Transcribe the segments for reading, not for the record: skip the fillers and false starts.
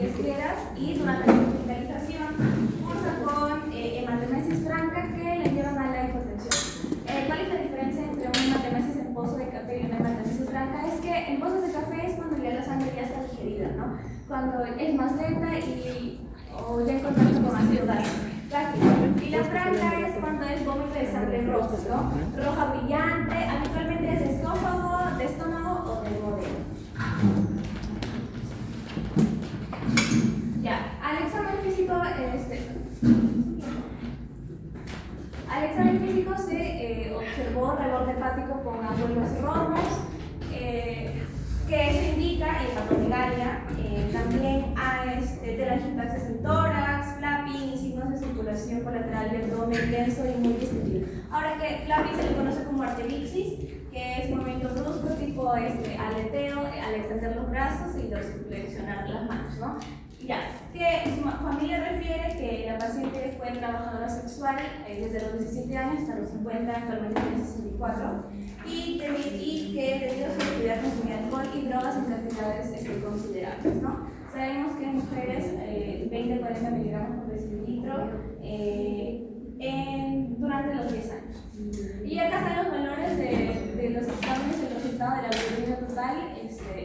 pesqueras y durante la hospitalización cursa con hematemesis franca que le llevan a la hipotensión. ¿Cuál es la diferencia entre una hematemesis en pozo de café y una hematemesis franca? Es que en pozos de café es cuando ya la sangre ya está digerida, ¿no? Cuando es más lenta o ya en contacto con ácido láctico. Y la franca es cuando es vómito de sangre roja, ¿no? Roja brillante, habitualmente es de esófago, de estómago o de duodeno. Ya, al examen físico, se observó reborde hepático con abuelos rojos, que se indica hepatomegalia, también hay telangiectasia en tórax, flapping y signos de circulación colateral de abdomen denso y muy distendido. Ahora que flapping se le conoce como arterixis, que es movimiento brusco tipo aleteo al extender los brazos y dorsiflexionar las manos, ¿no? Ya, que su familia refiere que la paciente fue trabajadora sexual desde los 17 años hasta los 50, actualmente tiene 64, y que debido a su actividad consumía alcohol y drogas en cantidades considerables, ¿no? Sabemos que en mujeres 20-40 miligramos por decilitro durante los 10 años. Y acá están los valores de los exámenes, el resultado de la bilirrubina total.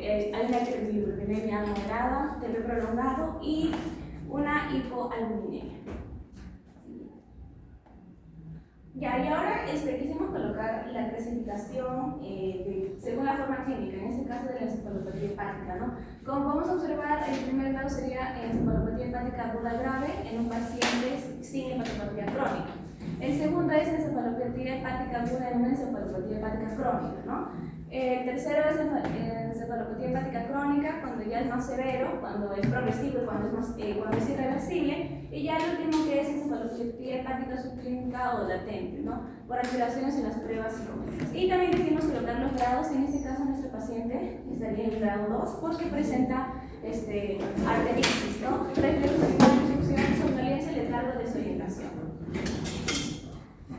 Hay una hiperbilirubinemia moderada, TB prolongado y una hipoalbuminemia. Ya, y ahora quisimos colocar la clasificación según la forma clínica, en este caso de la encefalopatía hepática, ¿no? Como podemos observar, el primer grado sería encefalopatía hepática aguda grave en un paciente sin hepatopatía crónica. El segundo es encefalopatía hepática aguda en una encefalopatía hepática crónica, ¿no? El tercero es encefalopatía hepática crónica, cuando ya es más severo, cuando es progresivo y cuando es irreversible. Y ya el último que es encefalopatía hepática subclínica o latente, ¿no? Por alteraciones en las pruebas psicométricas. Y también decidimos colocar los grados. En este caso, nuestro paciente estaría en grado 2 porque presenta arteritis, ¿no? Reflejo de instrucción, somnolencia, letargo, desorientación.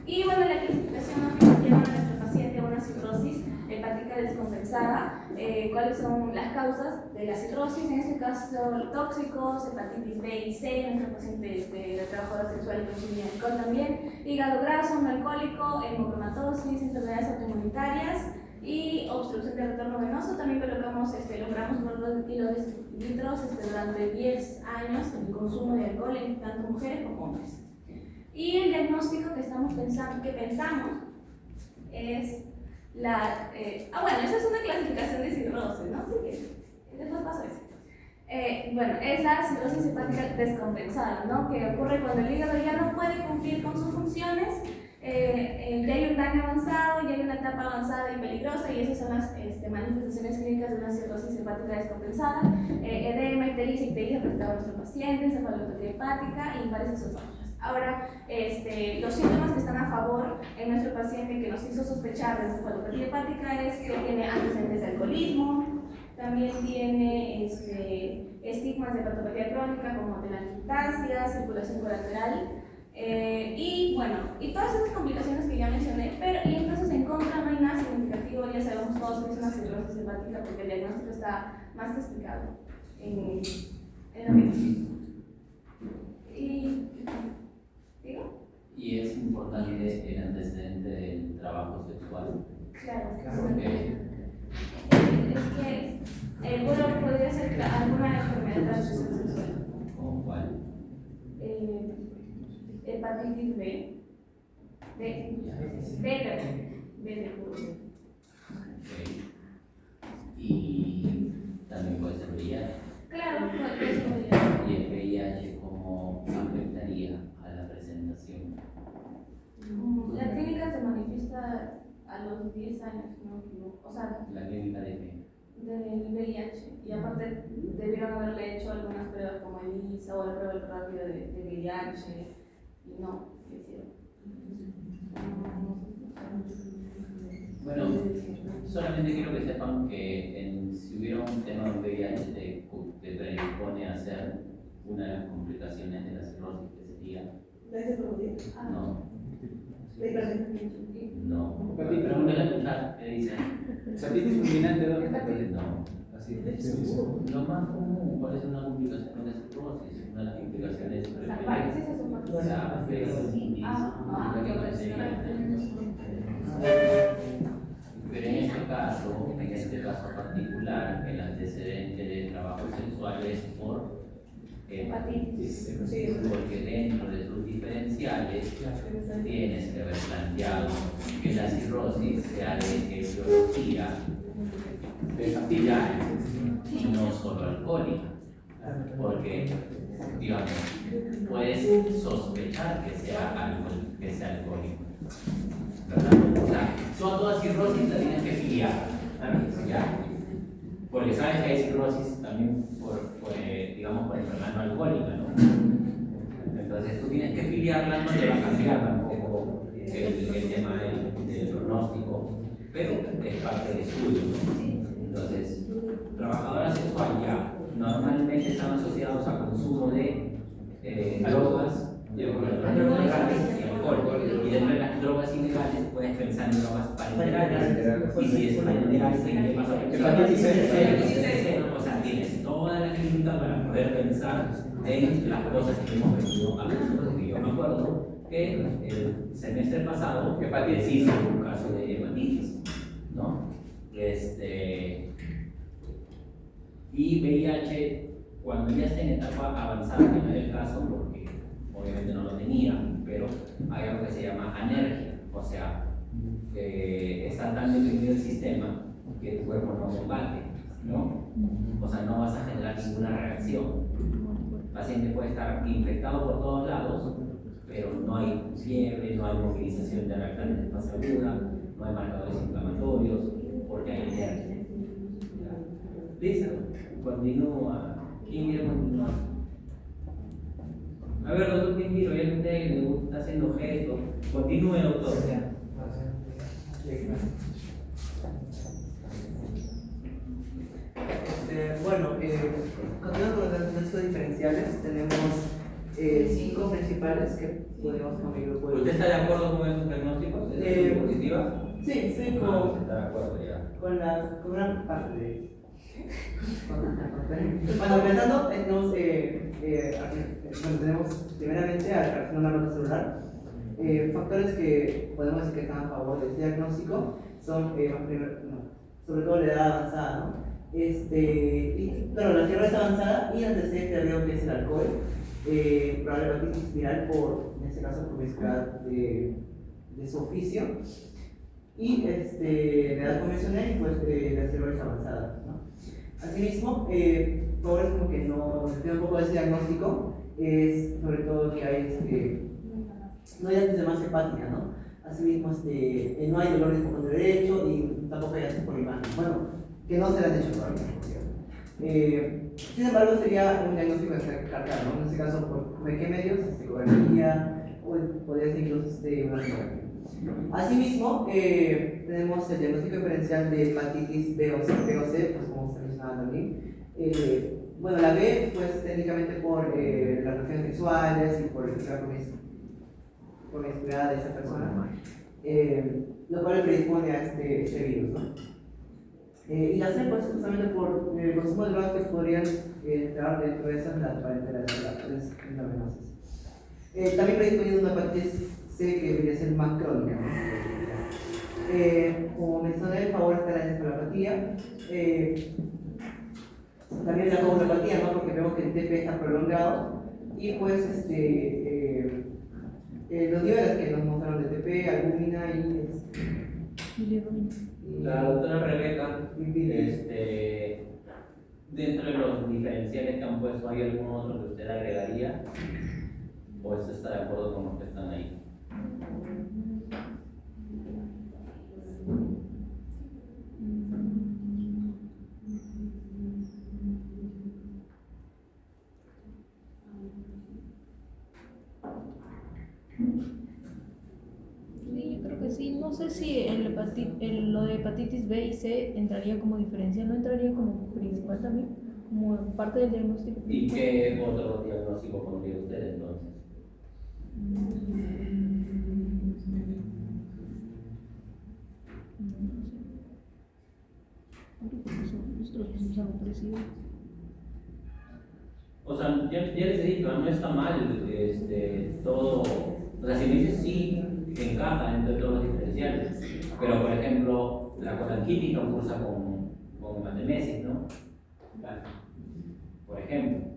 Y bueno, la clasificación nos lleva a nuestro paciente a una cirrosis hepática descompensada. ¿Cuáles son las causas de la cirrosis? En este caso, tóxicos, hepatitis B y C, nuestro paciente de trabajadora sexual y consumía alcohol también, hígado graso, no alcohólico, hemocromatosis, enfermedades autoinmunitarias y obstrucción del retorno venoso. También colocamos los gramos por 2 kilolitros durante 10 años en el consumo de alcohol en tanto mujeres como hombres. Y el diagnóstico que pensamos es bueno, esa es una clasificación de cirrosis, ¿no? Así que después paso eso. Bueno, es la cirrosis hepática descompensada, ¿no? Que ocurre cuando el hígado ya no puede cumplir con sus funciones, ya hay un daño avanzado, ya hay una etapa avanzada y peligrosa, y esas son las manifestaciones clínicas de una cirrosis hepática descompensada. Edema, ictericia, ictericia presentado a nuestro paciente, encefalopatía hepática y varias esofágicas. Ahora, los síntomas que están a favor en nuestro paciente que nos hizo sospechar de encefalopatía hepática es que tiene antecedentes de alcoholismo, también tiene estigmas de hepatopatía crónica como telangiectasia, circulación colateral, y bueno, y todas esas complicaciones que ya mencioné, y entonces en contra no hay nada significativo, ya sabemos todos que es una cirrosis hepática porque el diagnóstico está más que explicado en la medicina. ¿Y es importante el antecedente del trabajo sexual? Claro, Porque es que podría ser alguna enfermedad de transmisión sexual. ¿Cómo cuál? Hepatitis B. B de puro. Okay. Y también puede ser VIH. Claro, puede ser VIH. ¿Y el VIH cómo afectaría a la presentación? La clínica se manifiesta a los 10 años, ¿no? O sea, ¿La clínica de qué? del VIH. Y aparte debieron haberle hecho algunas pruebas como ELISA o la prueba rápida de VIH y no lo hicieron. Bueno, solamente quiero que sepan que si hubiera un tema de VIH te predispone a hacer una de las complicaciones de la cirrosis, que sería... No. No. Pregúntale a tu chat, ¿qué dice? Hepatitis fulminante, ¿no? No. Así Lo más común, ¿cuál es una complicación de la cirrosis? Una de las complicaciones La parálisis es un factor. la peritonitis, pero en este caso particular, el antecedente de trabajo sexual es por hepatitis, porque dentro de sus diferenciales tienes que haber planteado que la cirrosis sea de etiología viral, no solo alcohólica, porque, digamos, puedes sospechar que sea alcohólico, ¿verdad? O sea, toda cirrosis la tienes que filiar, ¿ya? Porque sabes que hay cirrosis también digamos, por enfermedad no alcohólica, ¿no? Entonces tú tienes que filiarla, no te va a cambiar tampoco el tema del pronóstico, pero es parte del estudio, ¿no? Entonces, trabajadora sexual ya normalmente están asociados a consumo de drogas y legales y alcohol. Y dentro de las drogas ilegales puedes pensar en drogas parenterales. Y si es parenteral, ¿qué pasa? O sea, tienes toda la clínica para poder pensar en las cosas que hemos venido hablando. Porque yo me acuerdo que el semestre pasado hepatitis un caso de hepatitis, ¿no? Y VIH, cuando ya está en etapa avanzada, que no era el caso porque obviamente no lo tenía, pero hay algo que se llama anergia, o sea, está tan deprimido el sistema que tu cuerpo no combate, ¿no? O sea, no vas a generar ninguna reacción. El paciente puede estar infectado por todos lados, pero no hay fiebre, no hay movilización de reactantes de fase aguda, no hay marcadores inflamatorios, porque hay alergia. Listo, continúa. ¿Quién quiere continuar? A ver, doctor Quintero, ya que usted le está haciendo gestos, continúe, doctor. Bueno, continuando con los diagnósticos diferenciales, tenemos 5 principales que podemos con mi grupo. ¿Usted está de acuerdo con esos diagnósticos? ¿Es positiva? Sí, estoy Está de acuerdo ya. con una parte de ellos. Bueno, empezando, tenemos primeramente al carcinoma no celular. Factores que podemos decir que están a favor de este diagnóstico son, sobre todo la edad avanzada, ¿no? Y, bueno, la cirrosis avanzada y el antecedente de que es el alcohol, probable hepatitis viral en este caso, por promiscuidad de su oficio, y la edad convencional y pues la cirrosis avanzada, ¿no? Asimismo, favores como que no tiene un poco de ese diagnóstico, es sobre todo que hay no hay antes de más hepática, ¿no? Asimismo, no hay dolor de hipocondrio derecho y tampoco hay antes por imagen. Bueno, que no se le han hecho todavía. Sin embargo, sería un diagnóstico descartado, ¿no? En este caso, ¿por qué medios? Ecografía, o podría ser incluso una ecografía. Asimismo, tenemos el diagnóstico diferencial de hepatitis B o C, pues como se mencionaba también. Bueno, la B, pues técnicamente por las relaciones sexuales y por la promiscuidad de esa persona, lo cual le predispone a este virus, ¿no? Y la C, pues justamente por el consumo de drogas que podrían entrar dentro de esas, las parenterales, las intravenosas. También predisponiendo una hepatitis C que debería ser más crónica, ¿no? Como mencioné, el favor está la encefalopatía. También la coagulopatía, ¿no? Porque vemos que el TP está prolongado y pues los niveles que nos mostraron de TP, albúmina y la doctora Rebeca, dentro de los diferenciales que han puesto, ¿hay algún otro que usted agregaría? ¿O usted está de acuerdo con los que están ahí? Sí, yo creo que sí. No sé si lo de hepatitis B y C entraría como diferencial, no entraría como principal también, como parte del diagnóstico. ¿Y qué otro diagnóstico pondría usted entonces? Nosotros hacemos algo parecido. O sea, ya les he dicho, no está mal todo. O sea, si me dices sí, encaja dentro de todos los diferenciales. Pero, por ejemplo, la colangitis no cursa con hematemesis, ¿no? Claro. Por ejemplo.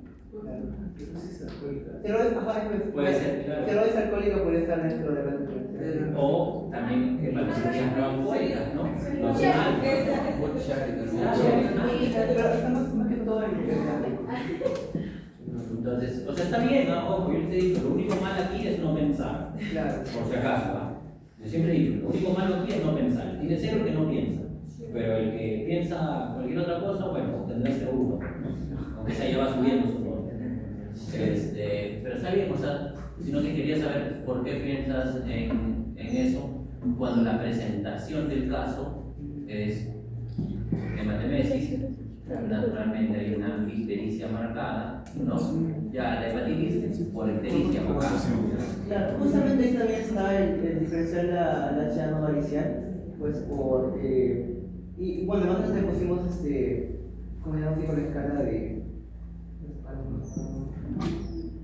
Puede ser, claro. Cirrosis alcohólica puede estar dentro de la O también hepatologías no alcohólicas, ¿no? No sé mal. Pero estamos más que todo en Entonces, o sea, está bien, ¿no? Ojo, yo les he dicho, lo único malo aquí es no pensar. claro. Por si acaso, ¿ah? Yo siempre he dicho, lo único malo aquí es no pensar. Tiene cero que no piensa. Pero el que piensa cualquier otra cosa, bueno, tendrá ese uno, aunque se lleva subiendo su nota. Pero está bien, o sea, si no te quería saber por qué piensas en eso, cuando la presentación del caso es hematemesis, naturalmente hay una ictericia marcada, ¿no? Ya la hepatitis por ictericia marcada. Claro, justamente ahí también está el diferenciar la HA no varicial, pues por. Y bueno, nosotros le pusimos como diagnóstico la escala de.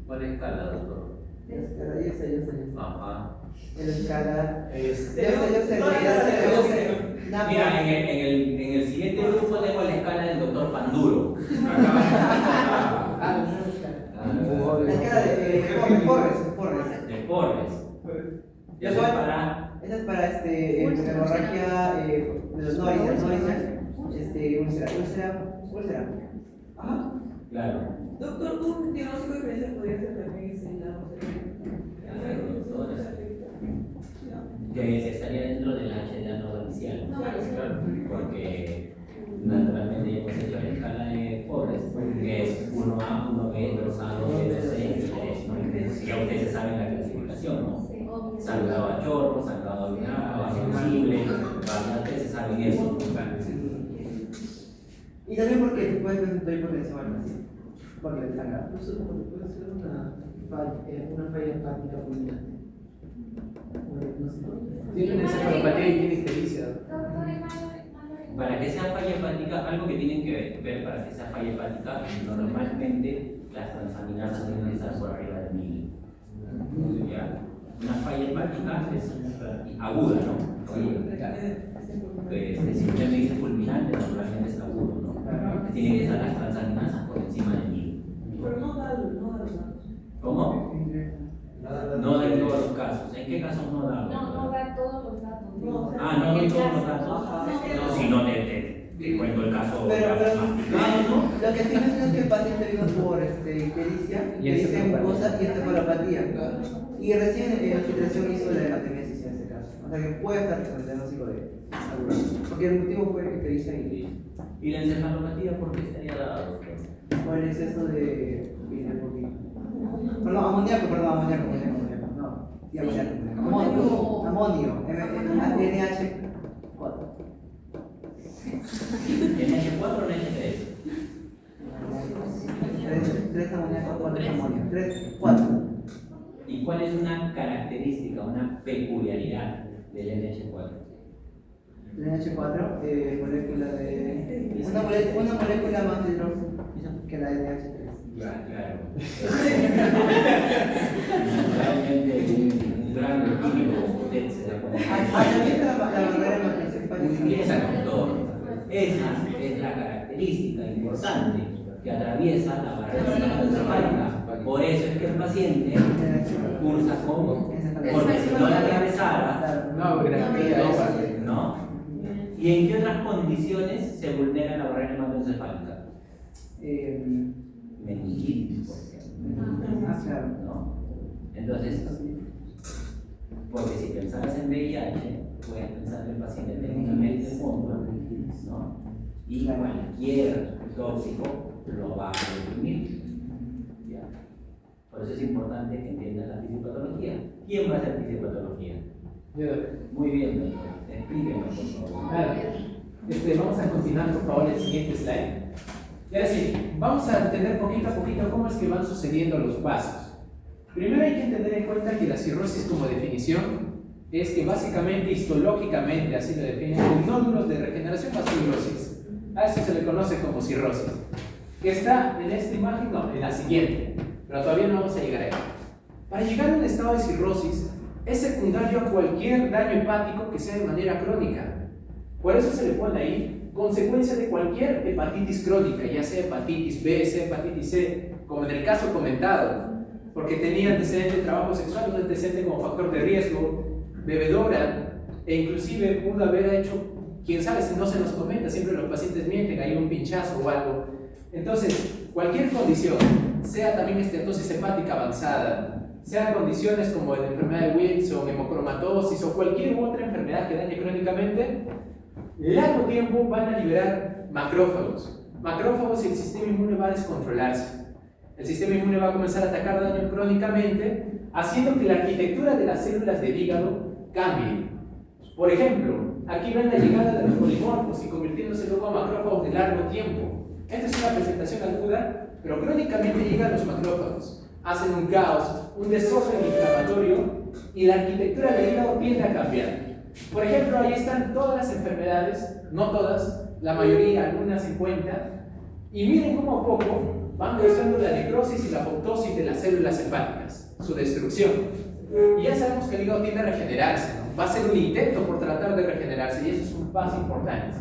¿Cuál es escala, doctor? La escala, ya sé. Ajá. En la escala. Yo sé. Mira, en el siguiente grupo tengo la escala del doctor Panduro. La escala de Forres. De Forbes. Ya ¿Cuál? soy para. Esa es para hemorragia de los úlcera. Ajá. Claro. Doctor, un diagnóstico diferencial podría ser también Que estaría dentro del HDA no varicial. Claro. Porque naturalmente ya hemos hecho la escala de Forbes, que es 1A, 1B, 2A, 2B, 2C y 3, ¿no? Ya ustedes saben la clasificación, ¿no? Sangrado a chorro, sangrado a sensible, bastante se saben eso. Y también porque te puedes presentar hipotensión al paciente, porque le sangra. Puede ser una falla hepática fulminante. Tienen encefalopatía y tiene ictericia. Para que sea falla hepática, algo que tienen que ver para que sea falla hepática, normalmente las transaminasas tienen que estar por arriba de 1000. ¿Ya? Una falla hepática es aguda, ¿no? Si usted me dice fulminante, naturalmente es agudo, ¿no? Tienen que estar las transaminasas por encima de 1000. Pero no da los datos. ¿Cómo? No da en todos los casos. ¿En qué casos no da? No da todos los datos. No, No doy todos los datos. No, si no te cuento el caso Pero masticado, ¿no? lo que sí menciona es que el paciente vino por ictericia mucosa y encefalopatía. Y recién en la hospitalización hizo la hematemesis en ese caso. O sea que puede estar con el diagnóstico de agudo. Porque el motivo fue ictericia ¿Y la encefalopatía por qué estaría dada, doctor? por el exceso de bilirrubina. Perdón, amoníaco. No, sí, amoníaco. Amonio. NH4. ¿NH4 o NH3? 3 amoníaco, 4 amonio. 4. ¿Y cuál es una característica, una peculiaridad del NH4? El NH4, molécula de. Una molécula más hidrógeno que la NH3. Claro. Realmente un gran químico como usted se da cuenta. También la barrera hematoencefálica. Muy bien, doctor. Esa es la característica importante que atraviesa la barrera hematoencefálica. Por eso es que el paciente cursa como, porque si no la atravesara, ¿no? ¿Y en qué otras condiciones se vulnera la barrera hematoencefálica? Meningitis, por ejemplo. Claro. ¿No? Entonces, porque si pensaras en VIH, puedes pensar en el paciente técnicamente del mundo, ¿no? Y cualquier tóxico lo va a reprimir. ¿Ya? Por eso es importante que entiendas la fisiopatología. ¿Quién va a hacer fisiopatología? Yo. Muy bien, doctor. Explíquenos, por favor. Claro. Vamos a continuar, por favor, el siguiente slide. Y ahora sí, vamos a entender poquito a poquito cómo es que van sucediendo los pasos. Primero hay que tener en cuenta que la cirrosis como definición es que básicamente histológicamente, así lo definen, con nódulos de regeneración vasculosis. A eso se le conoce como cirrosis. Que está en esta imagen, no, en la siguiente. Pero todavía no vamos a llegar ahí. Para llegar a un estado de cirrosis, es secundario a cualquier daño hepático que sea de manera crónica. Por eso se le pone ahí consecuencia de cualquier hepatitis crónica, ya sea hepatitis B, sea hepatitis C, como en el caso comentado, porque tenía antecedente de trabajo sexual, un antecedente como factor de riesgo, bebedora, e inclusive pudo haber hecho, quién sabe si no se nos comenta, siempre los pacientes mienten, hay un pinchazo o algo. Entonces, cualquier condición, sea también estenosis hepática avanzada, sean condiciones como la enfermedad de Wilson, hemocromatosis o cualquier otra enfermedad que dañe crónicamente, largo tiempo van a liberar macrófagos. Macrófagos y el sistema inmune va a descontrolarse. El sistema inmune va a comenzar a atacar daño crónicamente, haciendo que la arquitectura de las células del hígado cambie. Por ejemplo, aquí ven la llegada de los polimorfos y convirtiéndose luego a macrófagos de largo tiempo. Esta es una presentación aguda, pero crónicamente llegan los macrófagos, hacen un caos, un desorden inflamatorio y la arquitectura del hígado tiende a cambiar. Por ejemplo, ahí están todas las enfermedades, no todas, la mayoría, algunas en cuenta, y miren cómo a poco van causando la necrosis y la apoptosis de las células hepáticas, su destrucción. Y ya sabemos que el hígado tiende a regenerarse, ¿no? Va a ser un intento por tratar de regenerarse y eso es un paso importante.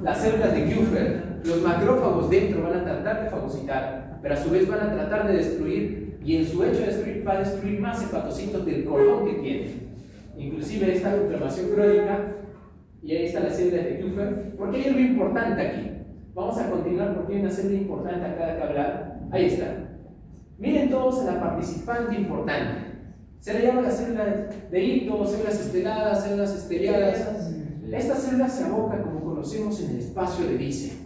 Las células de Kupffer, los macrófagos dentro van a tratar de fagocitar, pero a su vez van a tratar de destruir y en su hecho de destruir va a destruir más hepatocitos del cordón que tiene. Inclusive esta inflamación crónica, y ahí está la célula de Kupffer. ¿Por qué hay algo importante aquí? Vamos a continuar porque hay una célula importante acá que hablar. Ahí está. Miren todos a la participante importante. Se le llama las células de hito, células esteladas, células esteriadas. Estas células se abocan, como conocemos, en el espacio de Dice,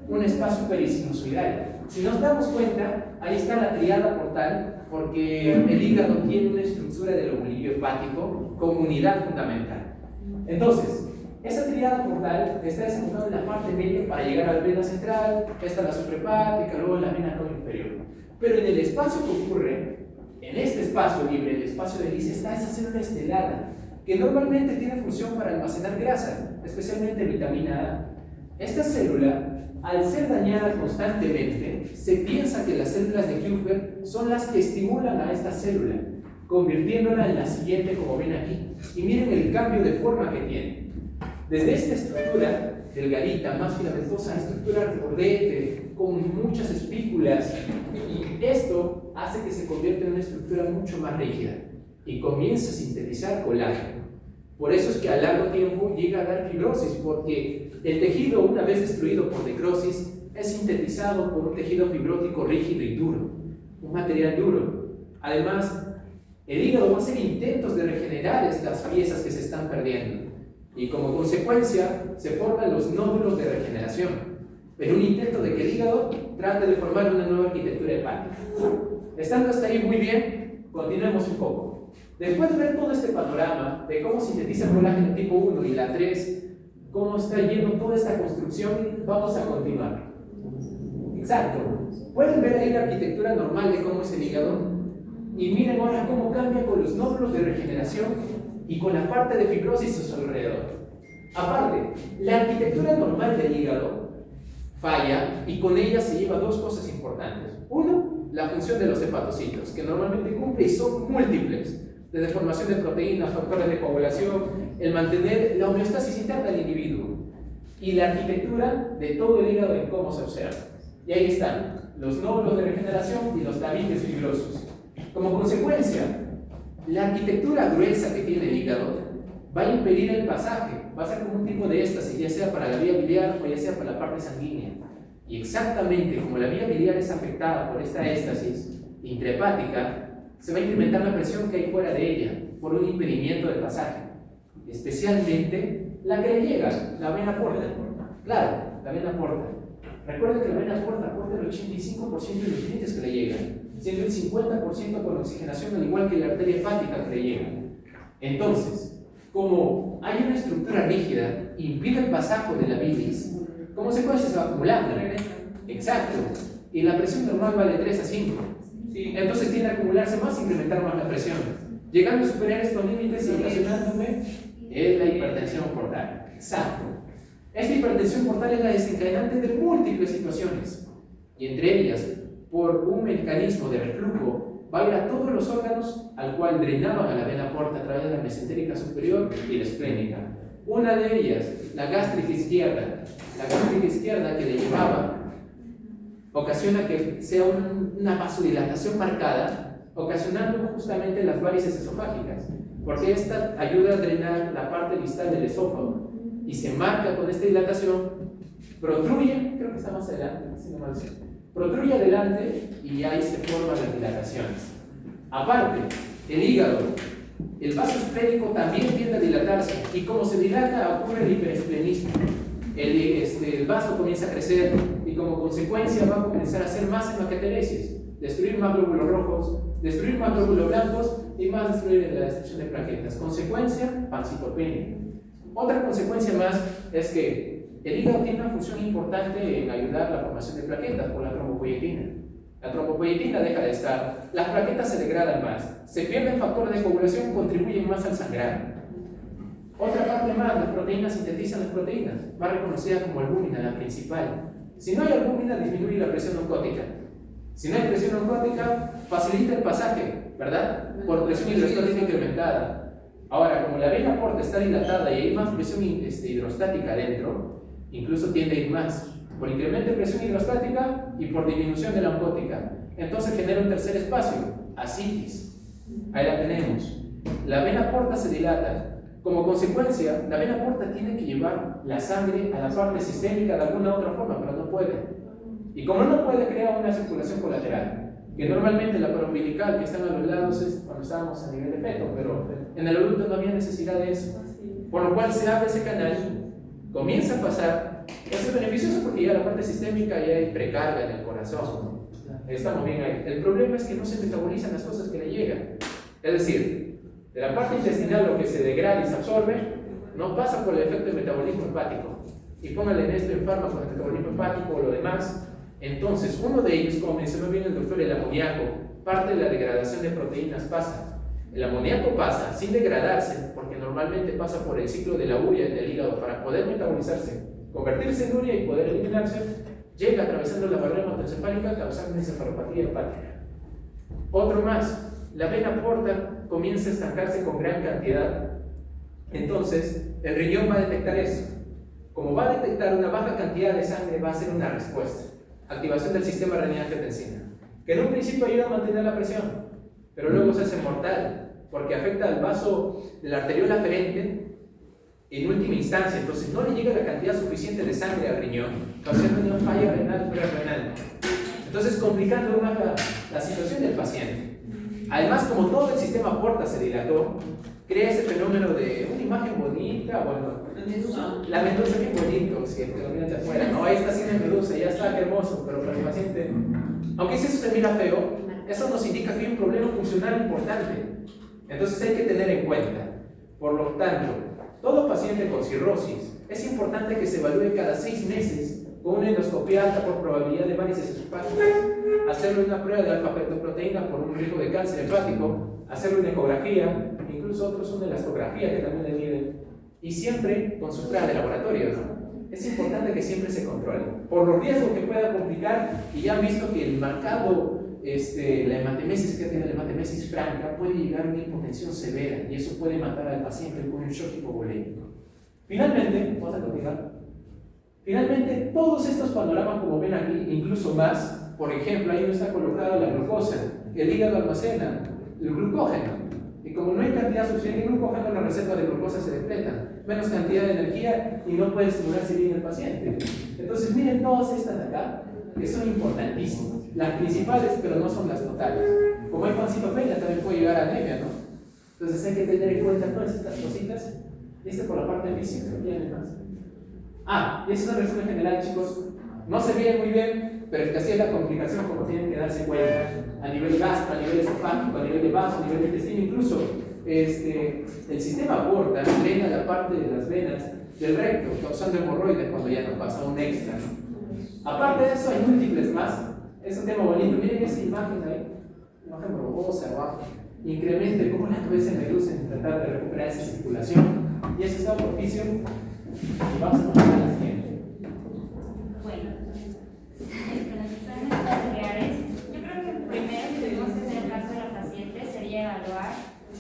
un espacio perisinusoidal. Si nos damos cuenta, ahí está la triada portal, porque el hígado tiene una estructura del lobulillo hepático como unidad fundamental. Entonces, esa triada portal está desenfocada en la parte media para llegar a la vena central, esta la suprahepática, luego la vena cava inferior. Pero en el espacio que ocurre, en este espacio libre, el espacio de Dice, está esa célula estelada, que normalmente tiene función para almacenar grasa, especialmente vitamina A. Esta célula, al ser dañada constantemente, se piensa que las células de Kupffer son las que estimulan a esta célula, convirtiéndola en la siguiente, como ven aquí. Y miren el cambio de forma que tiene. Desde esta estructura delgadita, más filamentosa, estructura recordete, con muchas espículas, y esto hace que se convierta en una estructura mucho más rígida y comienza a sintetizar colágeno. Por eso es que a largo tiempo llega a dar fibrosis, porque el tejido, una vez destruido por necrosis, es sintetizado por un tejido fibrótico rígido y duro, un material duro. Además, el hígado va a hacer intentos de regenerar estas piezas que se están perdiendo, y como consecuencia se forman los nódulos de regeneración, pero un intento de que el hígado trate de formar una nueva arquitectura hepática. Estando hasta ahí muy bien, continuemos un poco. Después de ver todo este panorama de cómo sintetiza el colágeno tipo 1 y la 3, cómo está yendo toda esta construcción, vamos a continuar. Exacto. Pueden ver ahí la arquitectura normal de cómo es el hígado y miren ahora cómo cambia con los nódulos de regeneración y con la parte de fibrosis a su alrededor. Aparte, la arquitectura normal del hígado falla y con ella se lleva dos cosas importantes. Uno, la función de los hepatocitos, que normalmente cumple y son múltiples, desde formación de proteínas, factores de coagulación, el mantener la homeostasis interna del individuo y la arquitectura de todo el hígado en cómo se observa. Y ahí están los nódulos de regeneración y los tabiques fibrosos. Como consecuencia, la arquitectura gruesa que tiene el hígado va a impedir el pasaje, va a ser como un tipo de éstasis, ya sea para la vía biliar o ya sea para la parte sanguínea. Y exactamente como la vía biliar es afectada por esta éstasis intrahepática, se va a incrementar la presión que hay fuera de ella por un impedimento de pasaje, especialmente la que le llega, la vena porta. Claro, la vena porta. Recuerden que la vena porta aporta el 85% de nutrientes que le llegan, siendo el 50% con oxigenación, al igual que la arteria hepática que le llega. Entonces, como hay una estructura rígida, impide el pasaje de la bilis, como consecuencia se va acumulando. Exacto. Y la presión normal va de 3 a 5. Entonces tiende a acumularse más e incrementar más la presión, llegando a superar estos límites y ocasionándome en la hipertensión portal. Exacto. Esta hipertensión portal es la desencadenante de múltiples situaciones, y entre ellas, por un mecanismo de reflujo, va a ir a todos los órganos al cual drenaban a la vena porta a través de la mesentérica superior y la esplénica. Una de ellas, la gástrica izquierda. La gástrica izquierda que le llevaba ocasiona que sea una vasodilatación marcada, ocasionando justamente las varices esofágicas, porque esta ayuda a drenar la parte distal del esófago y se marca con esta dilatación, protruye, creo que está más adelante, si no mal sé, protruye adelante y ahí se forman las dilataciones. Aparte, el hígado, el vaso esplénico también tiende a dilatarse y como se dilata ocurre el hiperesplenismo. El vaso comienza a crecer y como consecuencia va a comenzar a hacer más hematemesis, destruir más glóbulos rojos, destruir más glóbulos blancos y más destruir la destrucción de plaquetas. Consecuencia, pancitopenia. Otra consecuencia más es que el hígado tiene una función importante en ayudar a la formación de plaquetas por la trombopoyetina. La trombopoyetina deja de estar, las plaquetas se degradan más, se pierden factores de coagulación, contribuyen más al sangrado. Otra parte más, las proteínas sintetizan las proteínas, más reconocida como albúmina, la principal. Si no hay albúmina, disminuye la presión oncótica. Si no hay presión oncótica, facilita el pasaje, ¿verdad? Por presión hidrostática incrementada. Ahora, como la vena porta está dilatada y hay más presión hidrostática adentro, incluso tiende a ir más, por incremento de presión hidrostática y por disminución de la oncótica. Entonces genera un tercer espacio, ascitis. Ahí la tenemos. La vena porta se dilata. Como consecuencia, la vena porta tiene que llevar la sangre a la parte sistémica de alguna otra forma, pero no puede. Y como no puede, crea una circulación colateral, que normalmente la paraumbilical que están a los lados es cuando estábamos a nivel de feto, pero en el adulto no había necesidad de eso. Por lo cual se abre ese canal, comienza a pasar. Eso es beneficioso porque ya la parte sistémica ya hay precarga en el corazón. Estamos bien ahí. El problema es que no se metabolizan las cosas que le llegan. Es decir, de la parte intestinal lo que se degrada y se absorbe no pasa por el efecto de metabolismo hepático. Y póngale en esto en fármacos de metabolismo hepático o lo demás. Entonces, uno de ellos, como mencionó bien el doctor, el amoníaco, parte de la degradación de proteínas pasa. El amoníaco pasa sin degradarse, porque normalmente pasa por el ciclo de la urea del hígado para poder metabolizarse, convertirse en urea y poder eliminarse, llega atravesando la barrera hematoencefálica causando encefalopatía hepática. Otro más, la vena porta comienza a estancarse con gran cantidad. Entonces, el riñón va a detectar eso. Como va a detectar una baja cantidad de sangre, va a hacer una respuesta. Activación del sistema renina-angiotensina, que en un principio ayuda a mantener la presión, pero luego se hace mortal, porque afecta al vaso de la arteriola aferente en última instancia. Entonces, no le llega la cantidad suficiente de sangre al riñón, causando una falla renal suprarrenal. Entonces, complicando más la situación del paciente. Además, como todo el sistema porta se dilató, crea ese fenómeno de una imagen bonita, bueno, la medusa bien bonito, si lo miran de afuera, no, ahí está haciendo medusa, ya está, qué hermoso, pero para el paciente, aunque si eso se mira feo, eso nos indica que hay un problema funcional importante. Entonces hay que tener en cuenta, por lo tanto, todo paciente con cirrosis, es importante que se evalúe cada 6 meses con una endoscopia alta por probabilidad de varices esofágicas, hacerle una prueba de alfa-fetoproteína por un riesgo de cáncer hepático, hacerle una ecografía, incluso otros son de la elastografía que también le miden, y siempre con su prueba de laboratorio, ¿no? Es importante que siempre se controle, por los riesgos que pueda complicar, y ya han visto que el marcado, la hematemesis que tiene la hematemesis franca puede llegar a una hipotensión severa, y eso puede matar al paciente con un shock hipovolémico. Finalmente, vamos a continuar. Finalmente, todos estos panoramas, como ven aquí, incluso más, por ejemplo, ahí no está colocada la glucosa, el hígado almacena el glucógeno, y como no hay cantidad suficiente de glucógeno, las reservas de glucosa se depletan, menos cantidad de energía y no puede estimularse bien el paciente. Entonces, miren todas estas de acá, que son importantísimas, las principales, pero no son las totales. Como hay pancitopenia, también puede llegar a anemia, ¿no? Entonces hay que tener en cuenta todas estas cositas. Viste por la parte física, ¿no tienen más? Y esa es una resumen general, chicos. No se ve muy bien, pero es que así es la complicación, como tienen que darse cuenta. A nivel gastro, a nivel esofágico, a nivel de vaso, a nivel de intestino, incluso el sistema porta drena la parte de las venas del recto, causando hemorroides cuando ya nos pasa un extra, ¿no? Aparte de eso, hay múltiples más. Es un tema bonito. Miren esa imagen ahí, imagen borbosa abajo. Incremente cómo la cabeza me reduce en tratar de recuperar esa circulación. Y eso está propicio. Y vamos a pasar a la siguiente. Bueno, con los exámenes nucleares, yo creo que primero que tenemos que hacer en el caso de la paciente sería evaluar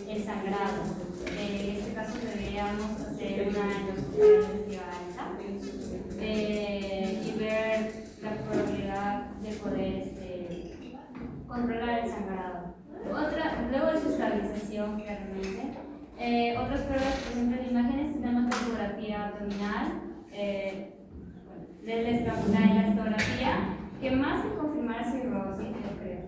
el sangrado. En este caso deberíamos hacer una endoscopia excesiva alta y ver la probabilidad de poder controlar el sangrado. Luego de su estabilización, claramente. Otras pruebas, por ejemplo, en imágenes tenemos la ecografía abdominal, la elastografía, que más que confirmar cirrosis, yo creo,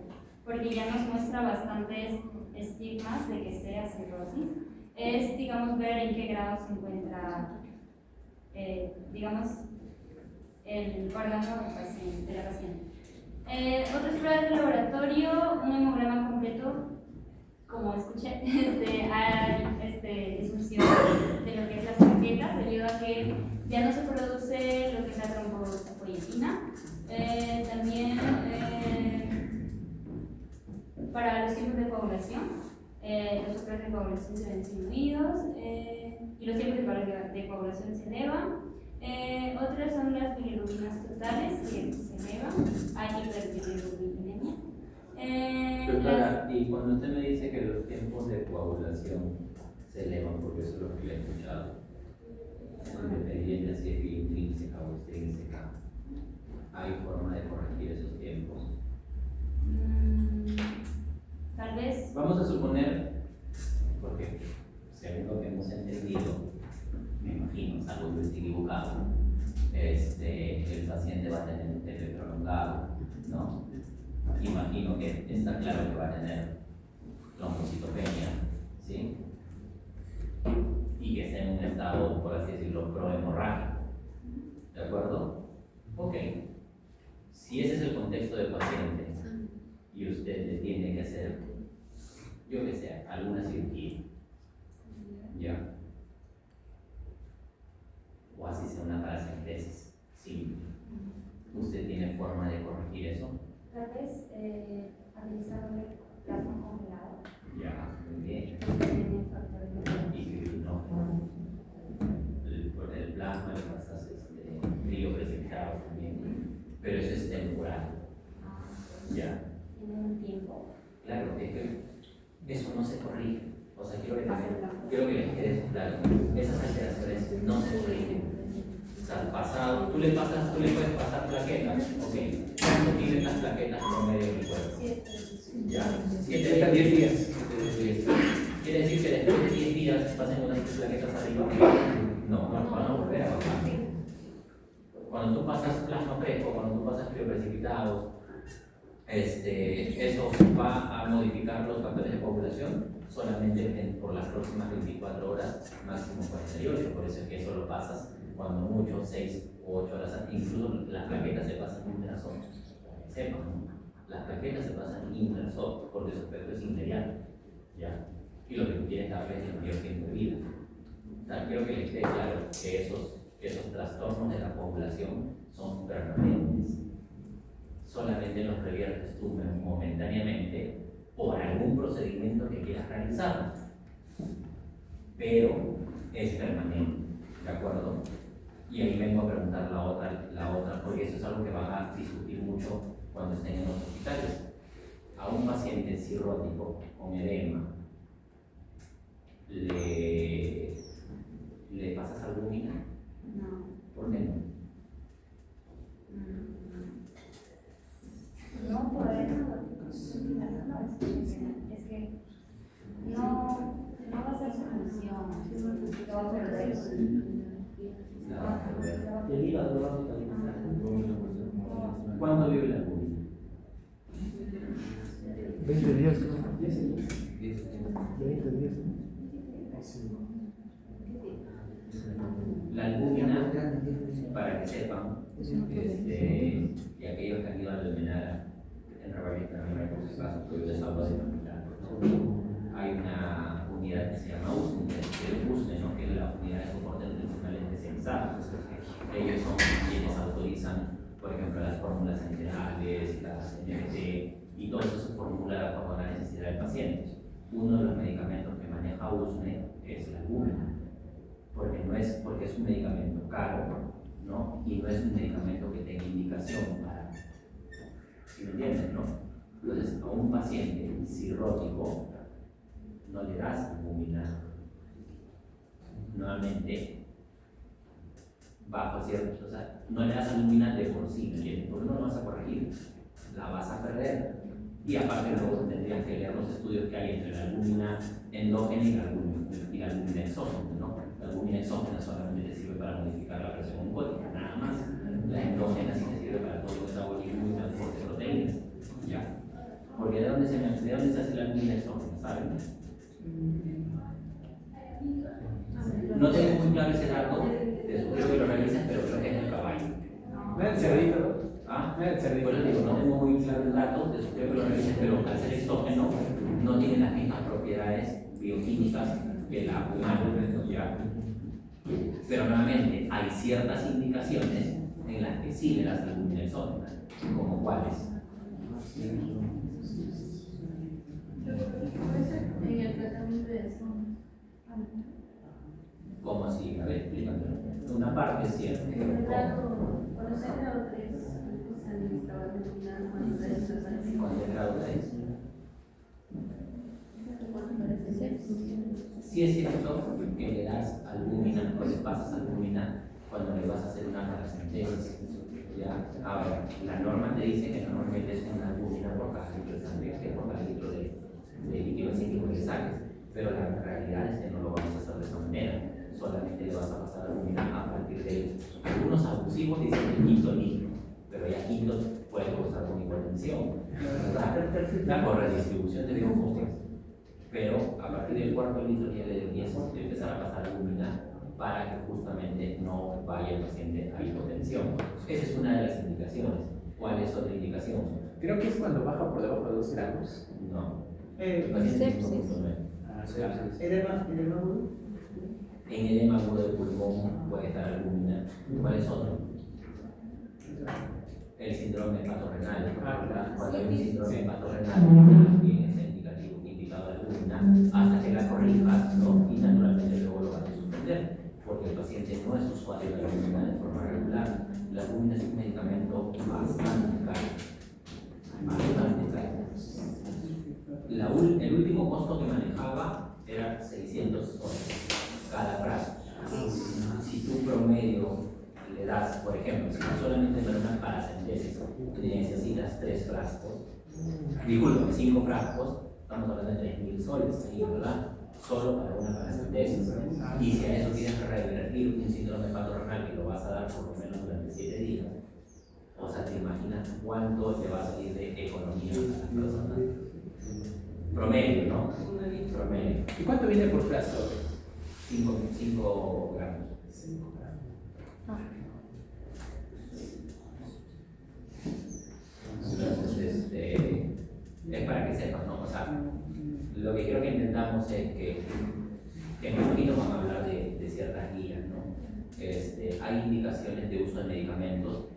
porque ya nos muestra bastantes estigmas de que sea cirrosis, es, digamos, ver en qué grado se encuentra, digamos, el órgano de la paciente. Otras pruebas de laboratorio, un hemograma completo, como escuché, hay disminución de lo que es las plaquetas debido a que ya no se produce lo que es la trombopoietina. También para los tiempos de coagulación, los factores de coagulación se ven disminuidos y los tiempos de coagulación se elevan. Otras son las bilirubinas totales que se elevan, hay hiperbilirubinemia. Doctora, y cuando usted me dice que los tiempos de coagulación se elevan, porque eso es lo que le he escuchado, independiente si es intrínseca o extrínseca, ¿hay forma de corregir esos tiempos? Tal vez. Vamos a suponer, porque según lo que hemos entendido, me imagino, salvo que esté equivocado, el paciente va a tener un TP prolongado, ¿no? Imagino que está claro que va a tener trombocitopenia, ¿sí? Y que esté en un estado, por así decirlo, prohemorrágico, ¿de acuerdo? Ok. Si ese es el contexto del paciente y usted le tiene que hacer, yo que sé, alguna cirugía, ¿ya? O así sea una paracentesis simple, ¿usted tiene forma de corregir eso? Tal vez analizarle plasma congelado. Ya, muy bien. Tiene factor de Y fibrinógeno. El plasma le pasas frío precipitado también, pero eso es temporal. Ya. Tiene un tiempo. Claro, es que eso no se corrige. O sea, quiero que les quede claro. Esas alteraciones no se corrigen. O sea, pasado, tú le puedes pasar plaquetas, ok. ¿Cuánto tienen las plaquetas promedio en el cuerpo? Ya, 7 a 10 días. ¿Quiere decir que después de 10 días pasen unas plaquetas arriba? No, van a volver a bajar. Cuando tú pasas plasma fresco, cuando tú pasas crioprecipitados, eso va a modificar los factores de coagulación solamente por las próximas 24 horas, máximo 48. Por eso es que eso lo pasas cuando mucho, 6 u 8 horas antes. Incluso las plaquetas se pasan intrasop. Sepan, las plaquetas se pasan intrasop porque su efecto es inmediato, ¿ya? Y lo que tú quieres darle es el mayor tiempo de vida. O sea, quiero que les quede claro que esos trastornos de la coagulación son permanentes. Solamente los reviertes tú momentáneamente por algún procedimiento que quieras realizar, pero es permanente, ¿de acuerdo? Y ahí vengo a preguntar la otra, porque eso es algo que van a discutir mucho cuando estén en los hospitales. A un paciente cirrótico con edema, ¿le pasas albúmina? No. ¿Por qué no? No poder, es que no va a ser su función, lo va a perder. El hígado lo va a vitalizar. ¿Cuándo vive la albúmina? 20 días, creo. 20 días. La albúmina, para que sepan, y aquellos que han ido a la luminaria en Revalista, también por si acaso, porque yo les hablo de familiar, hay una unidad que se llama USNE, ¿no? Que es la unidad de soporte nutricional especializada. Ellos son quienes autorizan, por ejemplo, las fórmulas generales, las NPT, y todo eso se formula de acuerdo a la necesidad del paciente. Uno de los medicamentos que maneja USNE es la albúmina, porque es un medicamento caro, ¿no? Y no es un medicamento que tenga indicación para, ¿sí me entienden, no? Entonces, a un paciente cirrótico no le das albúmina nuevamente bajo cierto, o sea, no le das albúmina de por sí, ¿me entiendes? Porque no lo vas a corregir, la vas a perder. Y aparte luego tendrías que leer los estudios que hay entre la albúmina endógena y la albúmina exógena, ¿no? La albúmina exógena solamente te sirve para modificar la presión oncótica, nada más. La endógena sí te sirve para todo el metabolismo y transporte de proteínas, ¿ya? Porque ¿de dónde se hace la albúmina exógena? ¿Saben? No tengo muy claro ese dato, te sugiero que lo revises, pero creo que es el caballo. No es el cerdito. ¿Ah? No es el cerdito. Por eso digo, no tengo muy claro el dato, te sugiero que lo revises, pero al ser exógeno no tiene las mismas propiedades bioquímicas que la humana, ¿ya? Pero nuevamente, hay ciertas indicaciones en las que sí le das albúmina exógena, como cuáles. En el tratamiento de eso. ¿Cómo así? A ver, explícame. Una parte es cierta. En el grado, cuando está en grado 3, se administraba albúmina cuando era sepsis. ¿Cuál es el grado 3? Cuando parece sepsis. Sí es cierto que le das albúmina o le pasas albúmina cuando le vas a hacer una paracentesis. ¿Ya? Ahora, la norma te dice que normalmente es una albúmina por cada litro de sangre, que por cada litro de líquido cítrico que saques. Pero la realidad es que no lo vamos a hacer de esa manera. Solamente le vas a pasar albúmina a partir de algunos abusivos dicen el quinto litro, pero ya quinto puede causar una hipotensión, ¿verdad? Por redistribución de biocombustibles. Pero a partir del cuarto litro ya le deberías empezar a pasar albúmina para que justamente no vaya el paciente a hipotensión. Esa es una de las indicaciones. ¿Cuál es otra indicación? Creo que es cuando baja por debajo de 2 gramos. No. Sepsis. ¿Edema agudo? En edema agudo de pulmón puede estar albúmina. ¿Cuál es otro? El síndrome hepatorrenal. Cuando hay un síndrome hepatorrenal, también es indicado albúmina hasta que la corrijas, ¿no? Y naturalmente luego lo vas a suspender, porque el paciente no es usuario de la albúmina de forma regular. La albúmina es un medicamento bastante caro. Bastante caro. El último costo que manejaba era 600 soles cada frasco. Si tú promedio le das, por ejemplo, si solamente para una paracentesis tú necesitas 3 frascos, disculpa, 5 frascos, estamos hablando de 3.000 soles ahí, ¿verdad? Solo para una paracentesis. Y si a eso tienes que revertir un síndrome hepatorenal que lo vas a dar por lo menos durante 7 días, o sea, te imaginas cuánto te va a salir de economía a las personas. Promedio, ¿no? Promedio. ¿Y cuánto viene por frasco? 5 gramos. 5 gramos. Entonces, es para que sepas, ¿no? O sea, lo que quiero que entendamos es que en un poquito vamos a hablar de ciertas guías, ¿no? Hay indicaciones de uso de medicamentos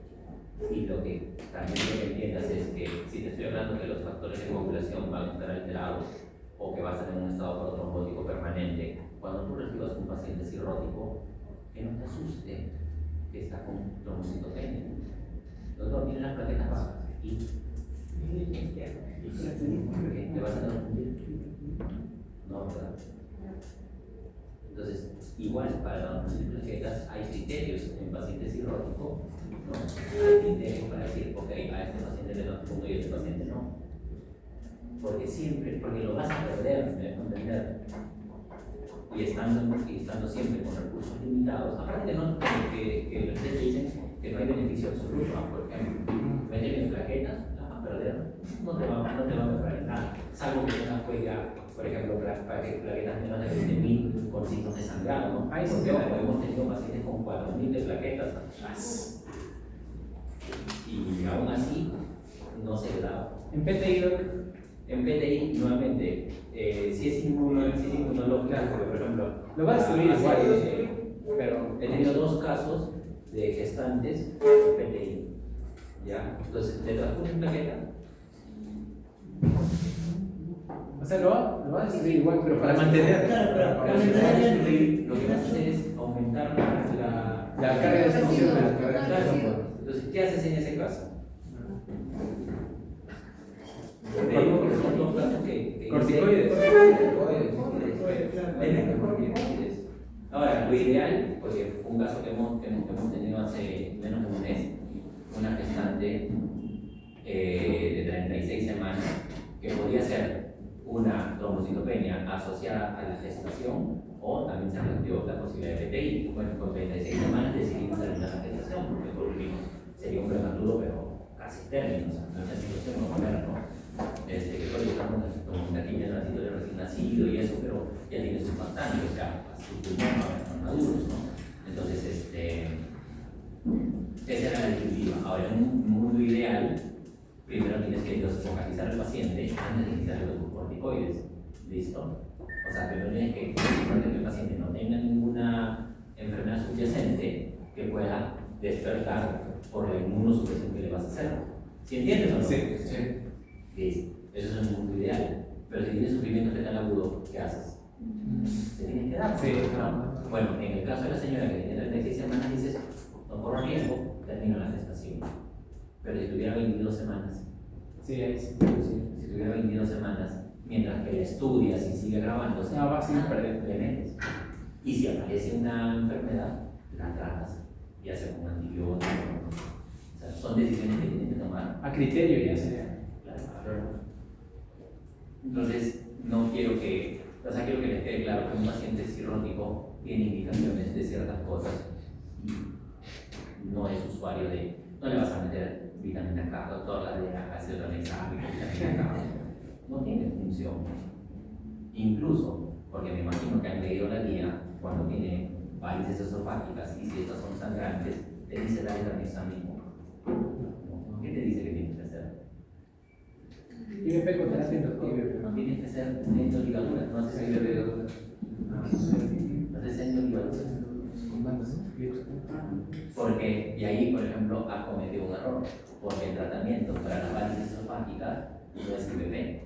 y lo que también quiero que entiendas es que si te estoy hablando que los factores de coagulación van a estar alterados o que vas a tener un estado protrombótico permanente, cuando tú recibas un paciente cirrótico, que no te asuste que está con trombocitopenia. Doctor, tiene las plaquetas bajas y ¿te vas a confundir? No, ¿verdad? Entonces, igual para la donación de plaquetas hay criterios en pacientes cirróticos, ¿no? Hay criterios para decir, ok, a este paciente le pongo y a este paciente no. Porque lo vas a perder, me dejo entender. Y estando siempre con recursos limitados, aparte que los te dicen que no hay beneficio absoluto, por ejemplo, vender plaquetas, las vas a perder, no te va a mejorar en nada, salvo que tengas pues ya, por ejemplo, plaquetas menos de 20.000 con signos de sangrado, ¿no? Ahí Porque sí, hemos tenido pacientes con 4.000 de plaquetas y aún así no se le da. En PTI, En PTI, nuevamente, si es inmunológico, porque por ejemplo, lo va a destruir igual, pero he tenido 2 casos de gestantes en PTI. ¿Ya? Entonces, ¿le transfunden plaqueta? o sea, lo va a destruir igual, pero para mantener. Claro, pero Lo que va a hacer es aumentar La carga de explosión de la carga de Claro. explosión. Entonces, ¿qué haces en ese caso? Son dos casos que Corticoides. Corticoides. Ahora, lo ideal, porque fue un caso que hemos tenido hace menos de un mes, una gestante de 36 semanas, que podía ser una trombocitopenia asociada a la gestación, o también se planteó la posibilidad de PTI. Bueno, con 36 semanas decidimos terminar la gestación, porque por último sería un prematuro, pero casi término, o sea, mucha situación no comer, ¿no? Que todavía estamos con la quimio transitoria recién nacido y eso, pero ya tiene sus bastante, o sea, su pulmón no están maduros, ¿no? Entonces, esa era la definitiva. Ahora, en un mundo ideal, primero tienes que focalizar al paciente antes de iniciar los corticoides, ¿listo? O sea, primero tienes que asegurarte que el paciente no tenga ninguna enfermedad subyacente que pueda despertar por la inmunosupresión que le vas a hacer. ¿Sí entiendes o no? Sí, sí. Listo. Eso es un mundo ideal. Pero si tienes sufrimiento fetal agudo, ¿qué haces? Te tienes que dar. Sí, ¿no? Bueno, en el caso de la señora que tiene 36 semanas, dices, no corro riesgo, termino la gestación. Pero si tuviera 22 semanas, Sí, ahí sí. si tuviera 22 semanas, mientras que la estudias y sigue grabándose, No, va a seguir perdiendo. le metes. Y si aparece una enfermedad, la tratas, ya sea con antibióticos. O sea, son decisiones que tienes que tomar. A criterio ya sería. Claro. Entonces, no quiero que, o sea, quiero que les quede claro que un paciente cirrótico tiene indicaciones de ciertas cosas y no es usuario de, no le vas a meter vitamina K, doctor, la de ácido tranexámico, vitamina K. No tiene función. Incluso, porque me imagino que han leído la guía, cuando tiene varices esofágicas y si estas son sangrantes, te dice dale tranexámico. ¿Qué te dice que tienes que hacer? IBP con terapia inductiva. Tienes que hacer endoligaduras, no haces endoligaduras. No haces endoligaduras. Porque, y ahí, por ejemplo, has cometido un error, porque el tratamiento para las varices esofágicas no es IBP,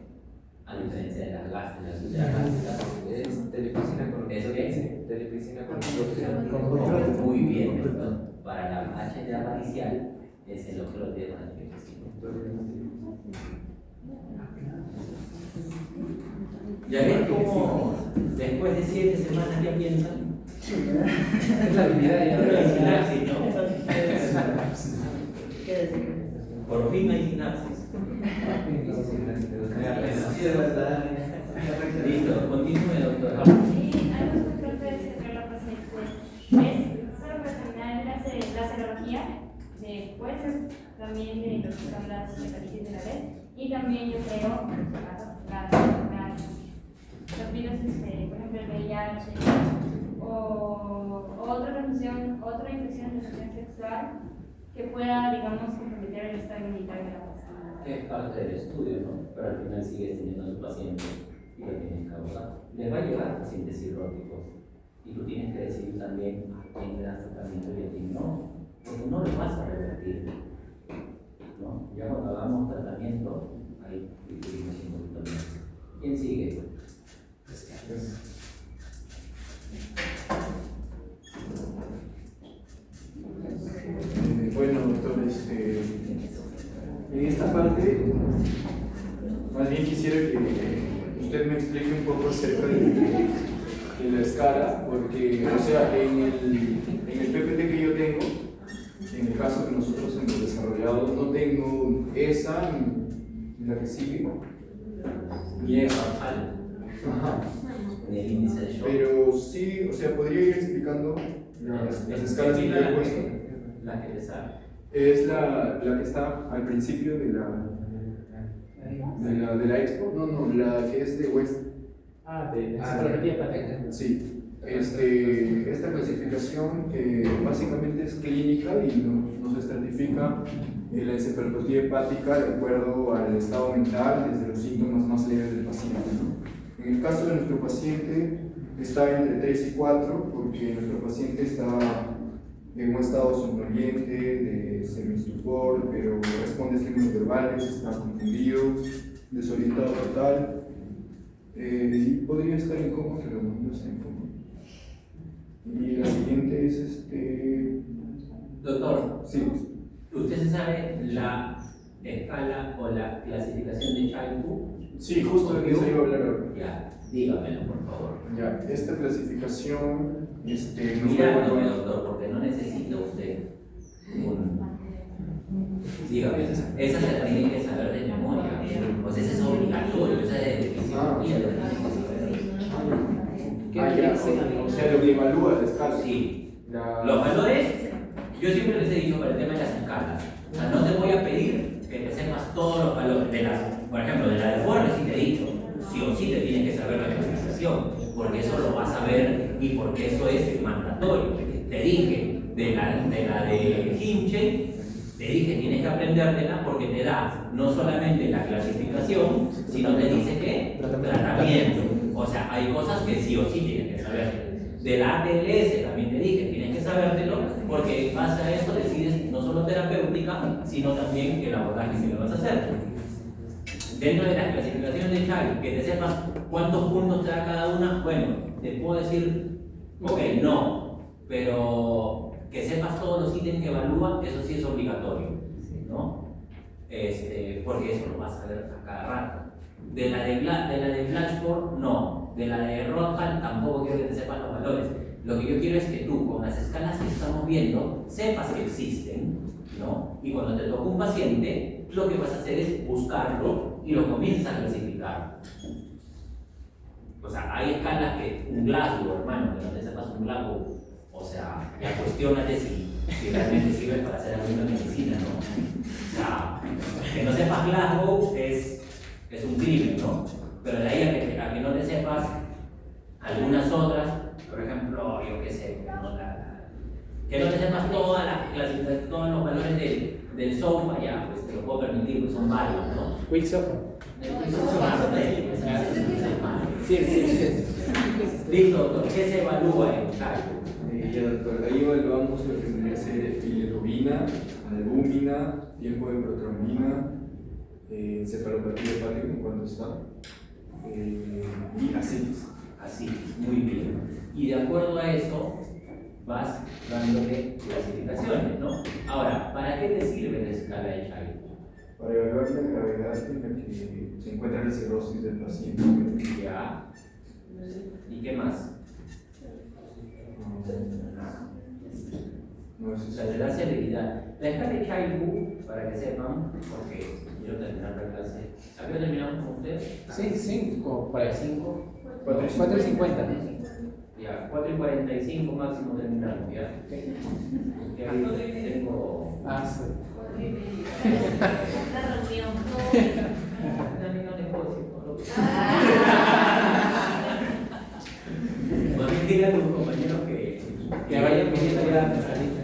a diferencia de las gástricas, de las gástricas. Es telipicina con ¿Eso qué es? telipicina Oh, muy bien, entonces, para la HLA varicial es el otro de la ¿Ya ves cómo después de 7 semanas ya piensan? Es la habilidad ya. Pero hay sinapsis, ¿no? Por fin hay sinapsis. Sí, de verdad. Listo, continúe, doctora. Sí, algo importante de centrar la paciente es solo para terminar la serología, puede ser también de lo que son las hepatitis de la red, y también yo creo los virus, por ejemplo el VIH o otra infección de transmisión sexual que pueda, digamos, comprometer el estado inmunitario de la persona. Que es parte del estudio, ¿no? Pero al final sigues teniendo a tu paciente y lo tienes que abordar. Les va a llegar pacientes cirróticos y tú tienes que decidir también a quién le das tratamiento y a quién no, porque no lo vas a revertir, ¿no? Ya cuando hagamos tratamiento, ahí discutimos un poquito más. ¿Quién sigue? Bueno, doctor, en esta parte, más bien quisiera que usted me explique un poco acerca de la escala, porque, o sea, en el PPT que yo tengo, en el caso que nosotros hemos desarrollado, no tengo esa ni la que sigue, Ni esa, ajá. ni el índice de shock. Pero sí, o sea, podría ir explicando las escalas que yo he puesto. La que te sale. Es la que está al principio de la expo, no, la que es de West. De cefalopatía hepática. Sí, esta clasificación que básicamente es clínica y nos estratifica la encefalopatía hepática de acuerdo al estado mental, desde los síntomas más leves del paciente, ¿no? En el caso de nuestro paciente está entre 3 y 4 porque nuestro paciente está en un estado somnoliente, de semistupor, pero responde a estímulos verbales, está confundido, desorientado total, y podría estar en coma, pero no está en coma. Y la siguiente es Doctor, Sí. ¿usted se sabe la escala o la clasificación de Child-Pugh? Sí, justo de eso iba a hablar ahora. Ya, dígamelo, por favor. Ya, esta clasificación nos Mirándome, va a doctor, porque no necesita usted un... Dígame, esa se la tiene que saber de memoria. Pues ese es obligatorio, esa es de fisiología, lo tiene que saber. o sea, lo que evalúa la escala. Sí. La- Los valores, yo siempre les he dicho para el tema de las escalas. O sea, no te voy a pedir que te sepas todos los valores de las, por ejemplo, de la de Ford, sí te he dicho, sí o sí te tienes que saber la clasificación, porque eso lo vas a ver y porque eso es mandatorio. Te dije de la de Hinchey, te dije tienes que aprendértela porque te da no solamente la clasificación, sino te dice que tratamiento. O sea, hay cosas que sí o sí tienes que saber. De la ATLS también te dije, tienes que sabértelo porque en base a eso decides no solo terapéutica, sino también el abordaje que le vas a hacer. Dentro de las clasificaciones de Child, que te sepas cuántos puntos te da cada una, bueno, te puedo decir, ok, no, pero que sepas todos los ítems que evalúa, eso sí es obligatorio, ¿no? Porque eso lo vas a ver a cada rato. De la de Blatchford, no. De la de Rothbard tampoco quiero que te sepas los valores. Lo que yo quiero es que tú, con las escalas que estamos viendo, sepas que existen, ¿no? Y cuando te toca un paciente, lo que vas a hacer es buscarlo y lo comienzas a clasificar. O sea, hay escalas que un Glasgow, hermano, que no te sepas un Glasgow, o sea, ya cuestiónate si realmente sirve para hacer alguna medicina, ¿no? O sea, que no sepas Glasgow es un crimen, ¿no? Pero de ahí a que no te sepas algunas otras, por ejemplo, yo qué sé, que no te sepas todas todos los valores del software, ya, pues te lo puedo permitir, pues son varios, ¿no? Quick software. Sí. Listo, doctor, ¿qué se evalúa en Child? Ya, doctor, ahí evaluamos lo que tendría que ser bilirrubina, albúmina, tiempo de protrombina, encefalopatía hepática en cuanto está, y ascitis. Así, muy bien. Y de acuerdo a eso, vas dándole clasificaciones, ¿no? Ahora, ¿para qué te sirve la escala de Child? Para evaluar la gravedad en la que se encuentra la cirrosis del paciente. Ya. ¿Y qué más? No es O eso. sea, te da severidad. La escala de Child, para que sepan, porque quiero terminar la clase. ¿A qué hora terminamos con ustedes? Sí, como para 5. 4:50. Ya, 4:45 máximo terminamos, ¿ya? Ya tengo... Ah, sí. La reunión. No les puedo decir por lo que... Más bien dile a tus compañeros que vayan pidiendo ya tempranito.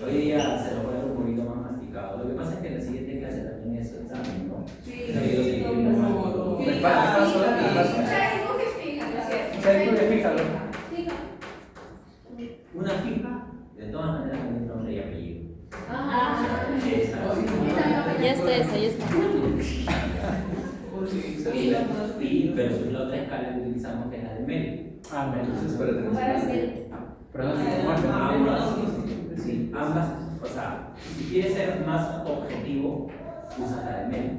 Hoy día se lo voy a dar un poquito más masticado. Lo que pasa es que en la siguiente clase también es su examen, ¿no? Sí, Le paso. Una fija, de todas maneras, con nombre y apellido. Esa. Ya está esa, ya está. Pero la otra escala que utilizamos que es la de Mel. Ah, Eso es para tener. Ambas, o sea, si quieres ser más objetivo, usas la de Mel.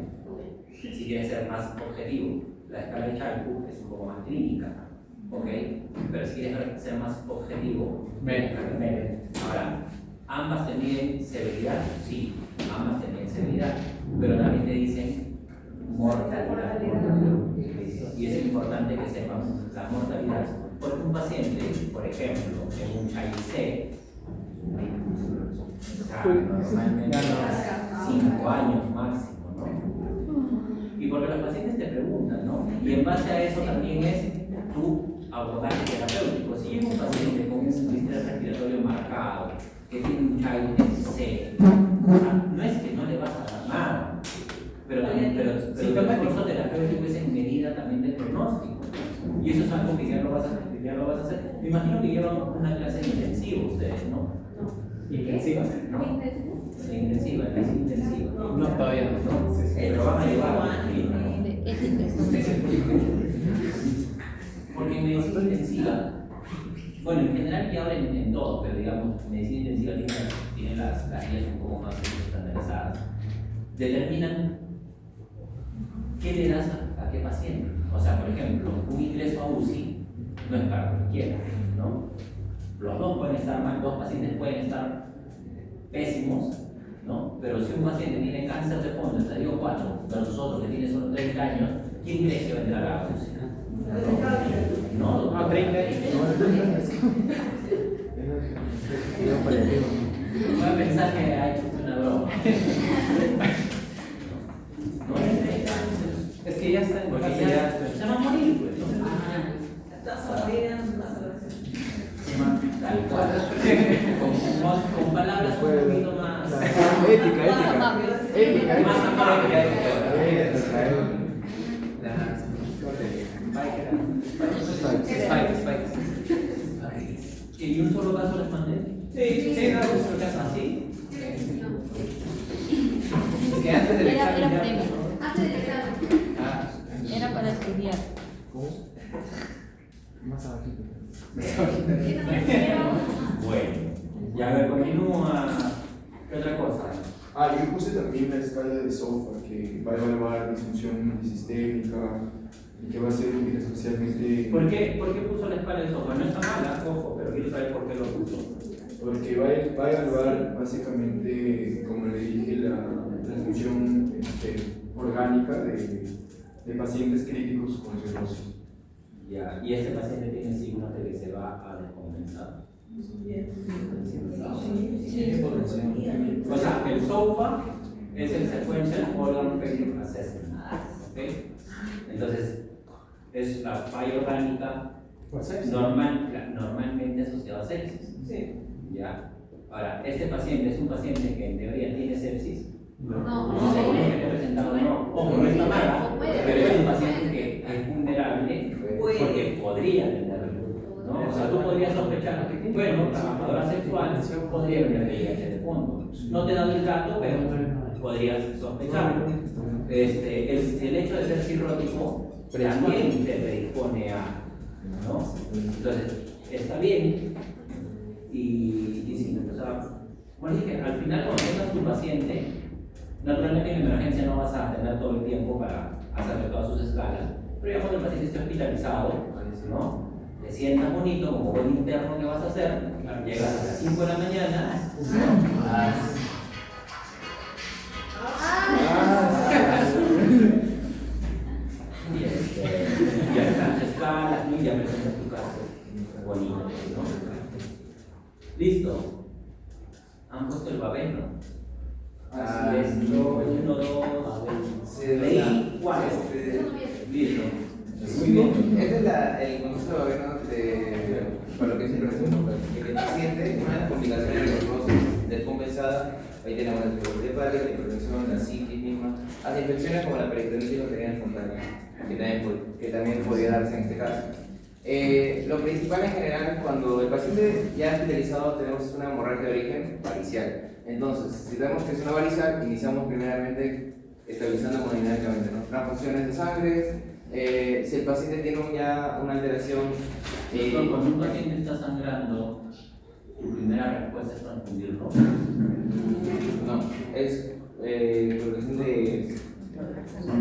Si quieres ser más objetivo, la escala de Child es un poco más clínica, ¿ok? Pero si quieres ser más objetivo, Mel. Ahora, ambas te miden severidad, sí, ambas te miden severidad, pero también te dicen mortalidad. Y es importante que sepan la mortalidad, porque un paciente, por ejemplo, en un Child C, normalmente 5 años máximo, ¿no? Y porque los pacientes te preguntan, ¿no? Y en base a eso también es tu abordaje terapéutico. Si llega un paciente con un distrés respiratorio marcado, que tiene un Child C, o sea, no es que no le vas a dar nada, pero el esfuerzo terapéutico es en medida también del pronóstico. Y eso es algo que ya lo vas a hacer. Me imagino que llevan una clase intensiva ustedes, ¿no? Intensiva. ¿No? Intensiva, clase intensiva. No, todavía no. Pero van a llevar. De ética. Porque en medicina intensiva, bueno, en general ya ahora en todo, pero digamos, medicina intensiva tiene tienen las guías un poco más estandarizadas, determinan qué le das a qué paciente. O sea, por ejemplo, un ingreso a UCI no es para cualquiera, ¿no? Los dos pueden estar mal, dos pacientes pueden estar pésimos, ¿no? Pero si un paciente tiene cáncer de fondo, estadio 4, versus otro que tiene solo 30 años, ¿quién cree que vendrá a la UCI? No, No, 30 años. Voy a pensar que ha hecho una broma. No, Es que ya está en porque fase ya ya. se va a morir, pues, ¿no? Estás a morir en una salvación. Tal cual. Con palabras un poquito más. Ética, ética. Más amables. ¿Y un solo caso les mandé? Sí, Sí, no, pues así. Es que antes del Era examen ya. premio. Antes del examen. Ah, Era para estudiar. Más abajito. Bueno, y a ver, continúa. ¿Qué otra cosa? Yo puse también la escala de software que va a evaluar disfunción multisistémica y que va a ser útil especialmente ¿Por qué puso la escala de software? No está mala, ojo, pero quiero saber por qué lo puso. porque va a evaluar básicamente, como le dije, la transfusión orgánica de pacientes críticos con cirrosis. Ya, y este paciente tiene signos de que se va a descompensar. O sea, el SOFA es el Sequential Organ Failure Assessment. ¿Ok? Entonces, es la falla orgánica normalmente asociada a sepsis. sí. ¿Ya? Ahora, este paciente es un paciente que en teoría tiene sepsis. No, No sé cómo que presentado no. Ojo, no está mala, pero es un paciente que es vulnerable porque podría tenerlo. ¿No? O sea, tú podrías sospechar, bueno, trabajadora sexual podría tener VIH de fondo. No te he dado el dato, pero podrías sospecharlo. El hecho de ser cirrótico también te predispone a, ¿no? Entonces, está bien. Y sí, o sea, bueno, es que al final cuando tengas tu paciente, naturalmente en emergencia no vas a tener todo el tiempo para hacerle todas sus escalas, pero ya cuando el paciente esté hospitalizado, ¿no? Te sientas bonito como buen interno que vas a hacer, llegas a las 5 de la mañana, y ya están las escalas, ¿no? Y ya presentas tu caso bonito, ¿no? Listo. Han puesto el babeno. Así es. 1, 2, 3, 4. Listo. Muy bien. Este es el concepto de babeno para lo que es el resumen. El paciente, una de las complicaciones de la cirrosis descompensada, ahí tenemos la cirrosis hepática, la hipertensión, la citis misma, hasta infecciones como la peritonitis y la bacteriana espontánea, que también podría darse en este caso. Lo principal en general, cuando el paciente ya es hospitalizado, tenemos una hemorragia de origen varicial. Entonces, si vemos que es una varicial, iniciamos primeramente estabilizando hemodinámicamente, ¿no? Transfusiones de sangre. Si el paciente tiene ya una alteración. Cuando un paciente está sangrando, tu primera respuesta es transfundirlo. No, es producción de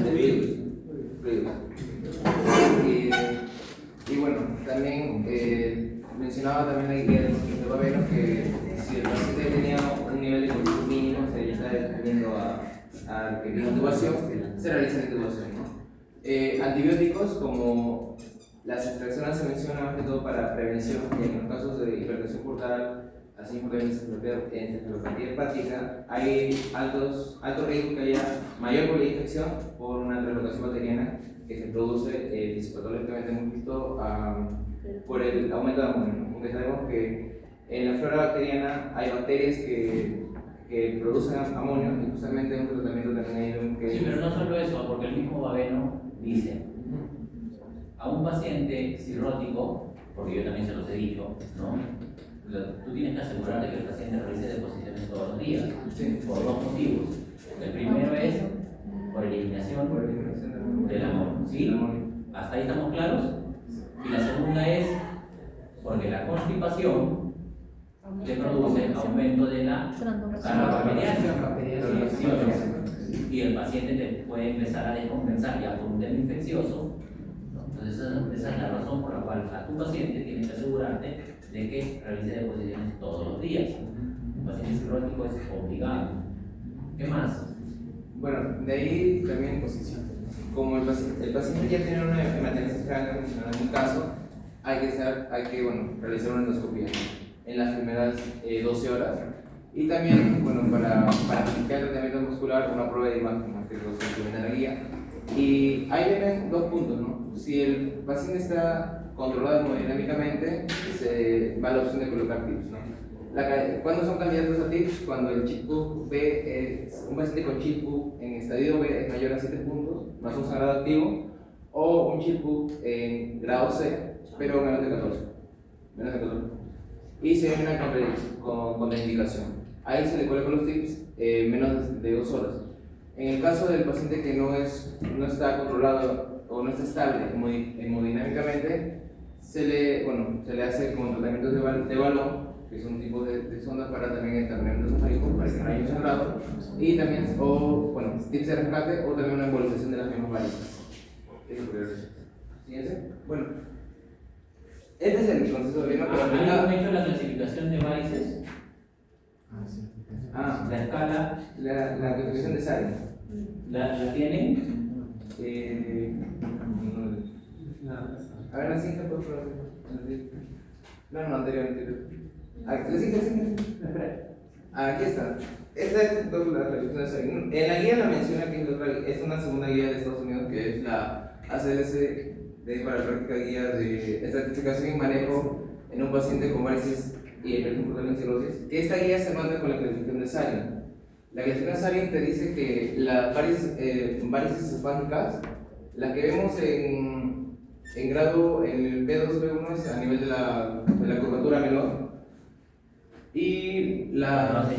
fluidos. Y bueno, también mencionaba también la idea del babeno que si el paciente tenía un nivel de consumo mínimo, se ya está dependiendo a que tiene intubación, se realiza la intubación, ¿no? Antibióticos como las extracciones se mencionan más que todo para prevención y en los casos de hipertensión portal, así como también encefalopatía hepática, hay alto riesgo que haya mayor probabilidad de infección por una translocación bacteriana que se produce patológicamente hemos visto por el aumento de amonio, ¿no? Porque sabemos que en la flora bacteriana hay bacterias que producen amonio y justamente en un tratamiento también hay un que... Sí, pero no solo eso, porque el mismo babeno dice a un paciente cirrótico, porque yo también se los he dicho, ¿no? Tú tienes que asegurarte que el paciente realice deposiciones todos los días, por dos motivos. El primero es por eliminación del amonio, ¿sí? ¿Hasta ahí estamos claros? Y la segunda es porque la constipación le produce aumento de la carga bacteriana. Y el paciente te puede empezar a descompensar ya por un tema infeccioso. Entonces, esa es la razón por la cual a tu paciente tienes que asegurarte de que realice deposiciones todos los días. Un paciente cirrótico es obligado. ¿Qué más? Bueno, de ahí también, pues, como el paciente ya tiene una hematemesis franca, en un caso, hay que realizar una endoscopia en las primeras 12 horas. Y también, bueno, para aplicar el tratamiento muscular, una prueba de imagen, que se viene en la guía. Y ahí vienen dos puntos, ¿no? Si el paciente está controlado hemodinámicamente, se va a la opción de colocar TIPS, ¿no? ¿Cuándo son candidatos a TIPS? Cuando el CHIP-2 B, un paciente con CHIP-2 en estadio B es mayor a 7 puntos, más un sangrado activo, o un CHIP-2 en grado C, pero menos de 14. Y se viene con contraindicación. Ahí se le colocan los TIPS menos de 2 horas. En el caso del paciente que no está controlado o no está estable hemodinámicamente, se le hace con tratamientos de balón, que son tipos de sondas para también el tratamiento esofágico, para que no haya un sangrado, y también, TIPS de rescate o también una embolización de las mismas varices. Eso podría ser. ¿Siguiente? Bueno, este es el proceso de ¿Han hecho la clasificación de varices? La escala. La clasificación de Sari. ¿La tienen? A ver, la siguiente, por favor. No, anterior. La siguiente. Aquí está. Esta es la clasificación de Sari. En la guía la menciona que es una segunda guía de Estados Unidos, que es la ACLS para la práctica guía de estratificación y manejo en un paciente con varices y el comportamiento de cirrosis. Esta guía se manda con la clasificación de Sarin. La clasificación de Sarin te dice que las varices esofágicas, las que vemos en grado en el B2, B1 es a nivel de la curvatura menor, y la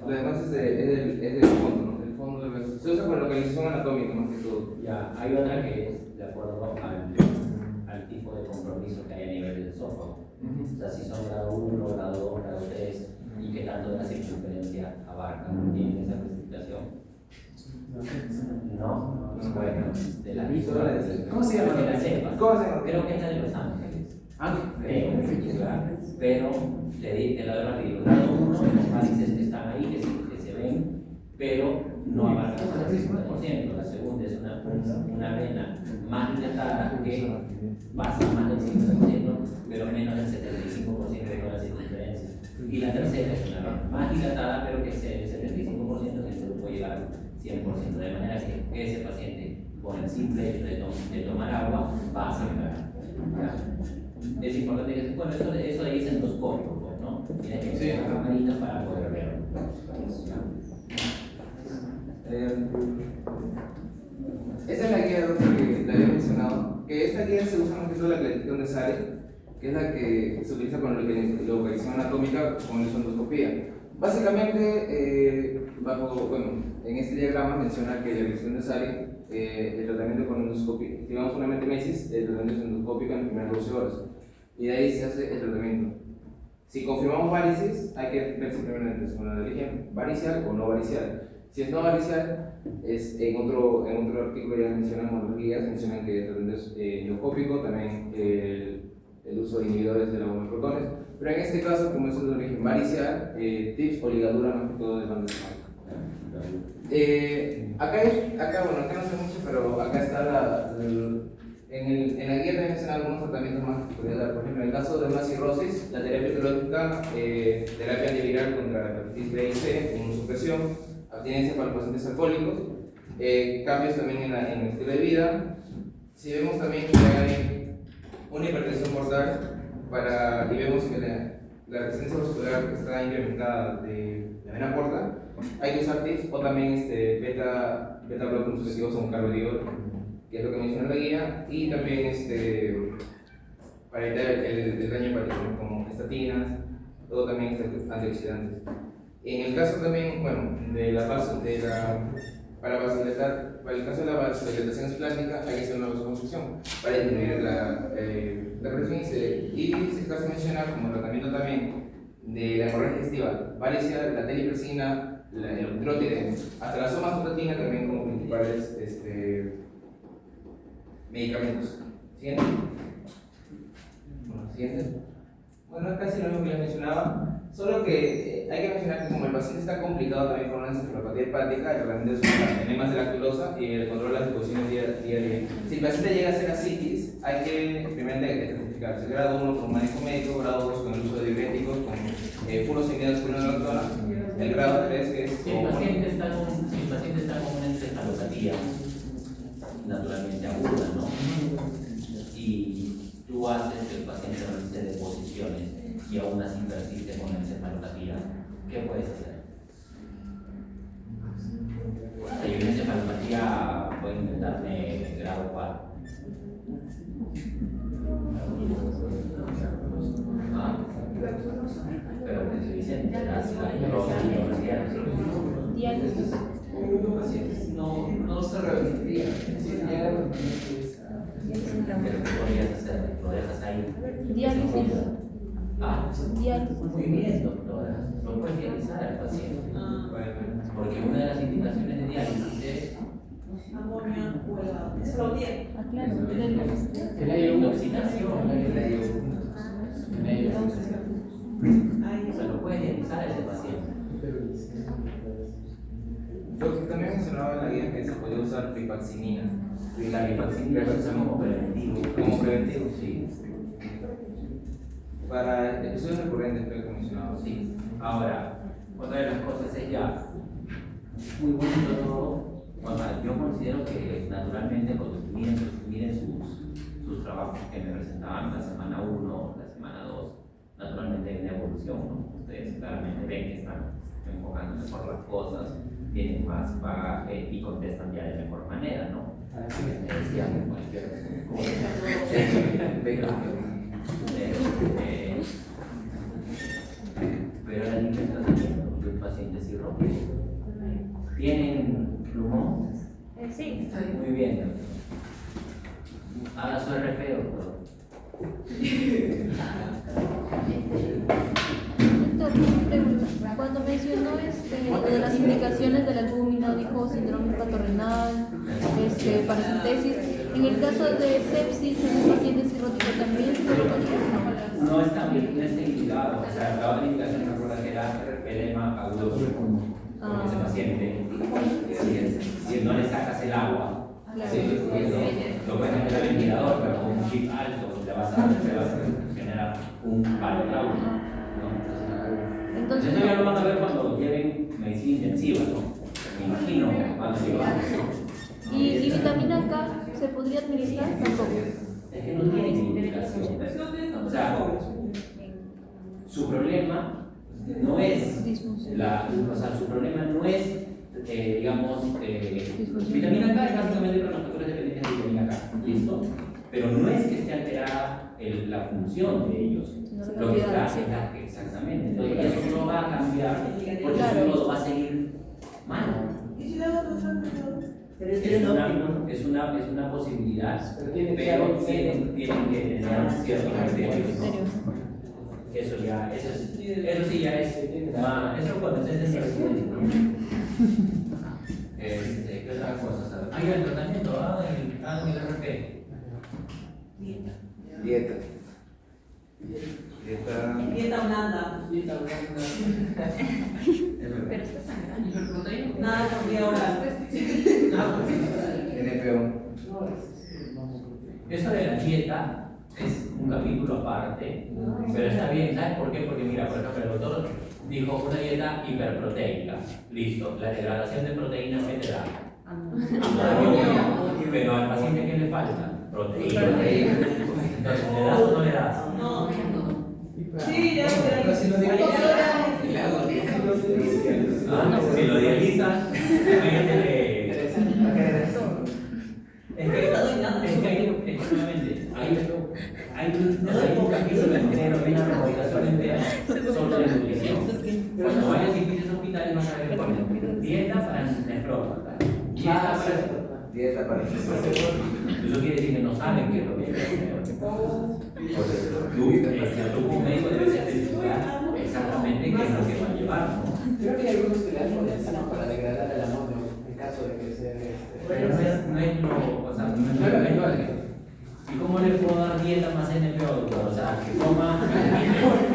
demás es del fondo, ¿no? El fondo del vaso. Se usa con localización anatómica más que todo. Ya, hay otra que es de acuerdo al tipo de compromiso que hay a nivel del esófago. O sea, si son grado 1, grado 2, grado 3, y qué tanto de la circunferencia abarcan. ¿Tienen esa clasificación? No, bueno, de la ¿Cómo se llama? De la cepa. Creo que es la de Los Ángeles. Pero te la doy rápido. Grado 1, los varices que están ahí, que se ven, pero no abarcan más del 50%. La segunda es una vena más dilatada que pasa más del 50%, pero menos del 75% de toda la circunferencia. Y la tercera es una vena más dilatada, pero que el 75% se puede llegar al 100%. De manera que ese paciente, por el simple hecho de tomar agua, va a sangrar. Es importante que eso de ahí es endoscópico, pues, ¿no? Tienes que tener una camarita para poder verlo. Esta es la guía que la había mencionado, que esta guía se usa más que todo la clasificación de Sari, que es la que se utiliza con la localización anatómica con la endoscopía. Básicamente, en este diagrama menciona que la clasificación de Sari, el tratamiento con endoscopia, si vamos a una hematemesis, el tratamiento es endoscópico en las primeras 12 horas, y de ahí se hace el tratamiento. Si confirmamos varices, hay que ver si primeramente es una religión varicial o no varicial. Si es no varicial, en otro artículo ya mencionamos las guías, mencionan que el tratamiento es endoscópico, también el uso de inhibidores de la bomba de protones, pero en este caso, como es de origen varicial, TIPS o ligadura más que todo de banda acá no sé mucho, pero acá está en la guía también mencionan algunos tratamientos más que podría dar. Por ejemplo, en el caso de una cirrosis, la terapia etiológica, terapia antiviral contra la hepatitis B y C, inmunosupresión, abstinencia para los pacientes alcohólicos, cambios también en el estilo de vida. Si vemos también que hay una hipertensión portal y vemos que la resistencia vascular está incrementada de la vena porta, hay que usar TIPS o también beta-bloqueos sucesivos como carvedilol, que es lo que menciona la guía, y también para evitar el daño hepático, como estatinas, todo también antioxidantes. En el caso también, para el caso de la vasodilatación esplástica, hay que hacer una vasoconstricción para disminuir la presión y si el caso menciona como tratamiento también de la hemorragia digestiva, varices, la teliprosina, el octrótide, hasta la somatotropina también como principales medicamentos. ¿Siguiente? Bueno, siguiente. Bueno, es casi lo mismo que les mencionaba, solo que hay que mencionar que como el paciente está complicado también con una encefalopatía hepática, el tratamiento es enemas de lactulosa y el control de las glucosinas día a día. Si el paciente llega a ser ascitis, hay que primero identificarse. Grado 1 con manejo médico, grado 2 con el uso de diuréticos, con furosemida de lactona, el grado 3 que es... Si el paciente está con una encefalopatía naturalmente aguda, ¿no? Y tú haces que el paciente realice deposiciones y aún así persiste con la encefalopatía, ¿qué puedes hacer? Si hay una encefalopatía, puedo intentarme grado 4. Pero te estoy diciendo, Diálisis. pacientes no se revestirían. pero ¿qué podrías hacer? ¿Lo dejas ahí? Diálisis. Diálisis. Muy bien, doctora. No puedes dializar al paciente. Porque una de las indicaciones de diálisis es Amonio o helado. Eso lo tiene. Ah, claro. El aire intoxicación. O sea, lo puedes dializar a ese paciente. Yo también mencionaba en la guía que se podía usar rifaximinina. La rifaximinina se usa como preventivo. Como preventivo, sí. Para episodios recurrentes, creo que mencionaba. Sí. Ahora, otra de las cosas es ya muy bonito todo. O sea, yo considero que naturalmente cuando miren sus trabajos que me presentaban la semana 1, la semana 2, naturalmente hay una evolución, ¿no? Ustedes claramente ven que están enfocando mejor las cosas, tienen más bagaje y contestan ya de mejor manera, ¿no? Me decían que cualquier pero la línea de tratamiento de un paciente cirrótico. ¿Tienen plumón? Sí. Muy bien, doctor. Haga su RP, doctor. Doctor, una pregunta. Cuando mencionó lo de las indicaciones de la albúmina, dijo síndrome hepatorenal, paracentesis. En el caso de sepsis, en un paciente cirrótico también se colocaría. No está bien, no está indicado. O sea, la otra indicación me acuerdo que era edema agudo con ese paciente. Si no le sacas el agua, lo puedes meter al ventilador, pero con un chip alto te vas a generar un paro trauma. ¿No? Entonces, Eso ya lo van a ver cuando lleven medicina intensiva, ¿no? Me imagino cuando ¿Y vitamina K se podría administrar? Tampoco. Es que no tiene indicación. O sea, su problema no es su problema no es digamos vitamina K es básicamente para los factores dependientes de vitamina K, ¿listo? Pero no es que esté alterada la función de ellos. Lo que está exactamente. Entonces eso no va a cambiar porque eso va a seguir mal. Es una posibilidad, pero tienen que tener ciertos criterios. Eso sí ya es eso cuando se hace ¿qué otras cosas? Hay el tratamiento, hagan el RP. Dieta. Dieta blanda. Pero está sangrando. Nada con vía oral. NPO. Eso de la dieta es un capítulo aparte, pero está bien, ¿sabes por qué? Porque mira, por ejemplo, el doctor dijo una dieta hiperproteica, listo, la degradación de proteínas ¿qué te da? Pero al paciente ¿qué le falta? Proteína. Entonces, ¿le das o no le das? No. Sí, ya. Si lo dializas, hay un capítulo entero, hay una recomendación entera sobre la nutrición. Cuando vayas y pides hospitales vas a ver que ponen dieta para nefrópata, Dieta para eso quiere decir que no saben qué es lo que hay que hacer. Tú como médico debes ser titular exactamente qué es lo que va a llevar, ¿no? Creo que hay algunos que le dan por encima para degradar el amonio en caso de que sea Pero no es lo, o sea, no es lo habitual. ¿Y cómo le puedo dar dieta más NPO? O sea, que coma.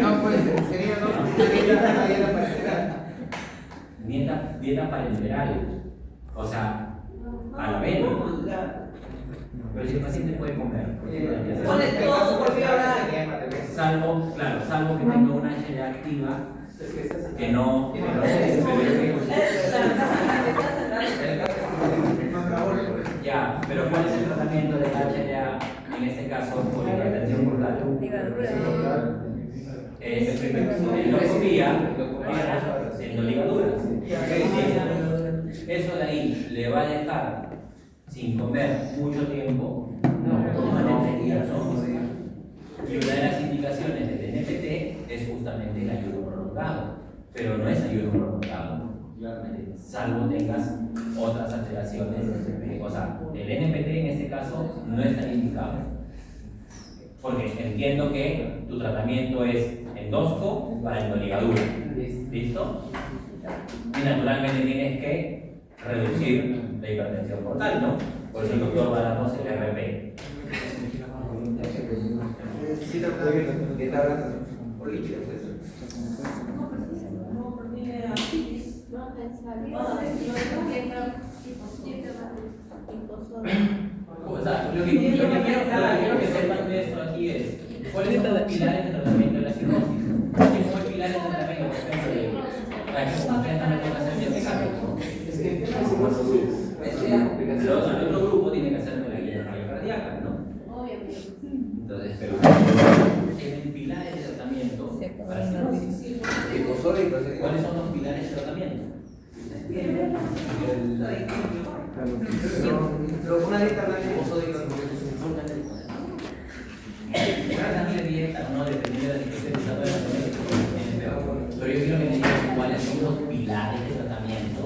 No, pues sería no, una dieta parenteral. Dieta parenteral. O sea, a la vez. Pero si el paciente puede comer. Pone todo por viola. Salvo que tenga una HLA activa que no se despegue. Ya, pero ¿cuál es el tratamiento de la HLA en este caso por hipertensión portal? Endoscopía para endoligaduras. Eso de ahí le va a dejar sin comer mucho tiempo. No. Y una de las indicaciones del NPT es justamente el ayuno prolongado, pero no es ayuno prolongado, salvo tengas otras alteraciones. O sea, el NPT en este caso no está indicado, porque entiendo que tu tratamiento es endosco para endoligadura. ¿Listo? Y naturalmente tienes que reducir la hipertensión portal, ¿no? Por eso el doctor va a darnos el RP. Necesita una que tabla por líquido, pues. No, porque así. O sea, lo que quiero que sepan de esto aquí es cuáles son los pilares de tratamiento de la cirrosis. ¿Qué fue el pilar de tratamiento, por ejemplo, de la que ustedes también pueden hacer el mecánico? Es que el tema es Pero el otro grupo tiene que hacerme la guía cardíaca, ¿no? Obviamente. Entonces, pero tienen pilares de tratamiento para cirrosis. ¿Cuáles son los pilares de tratamiento? Una dieta blanca hiposódica. Una dieta, no, dependiendo de la situación de la pero yo quiero que me digan cuáles son los pilares de tratamiento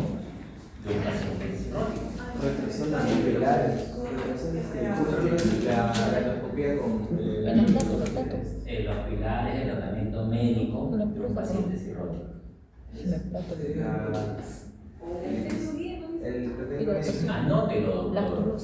de un paciente cirrótico. Son las pilares. La endoscopía con Los pilares de tratamiento médico de un paciente cirrótico. Anótelo, doctor.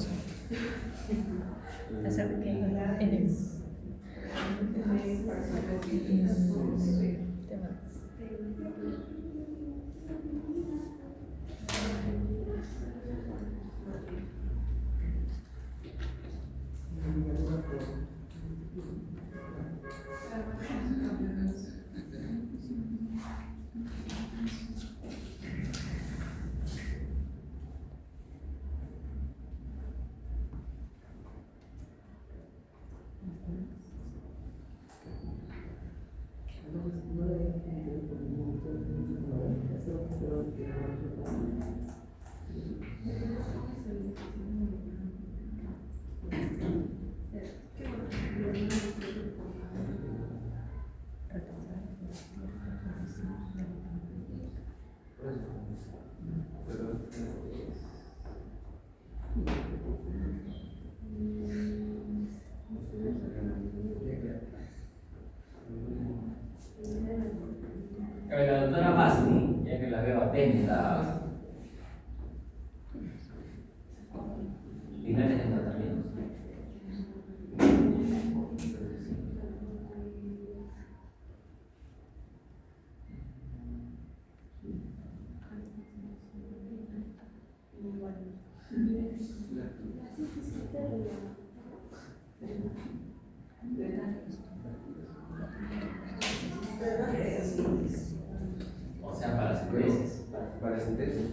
La doctora Basti, ya que la veo atenta, finales de tratamiento. O sea, para síntesis. Para síntesis.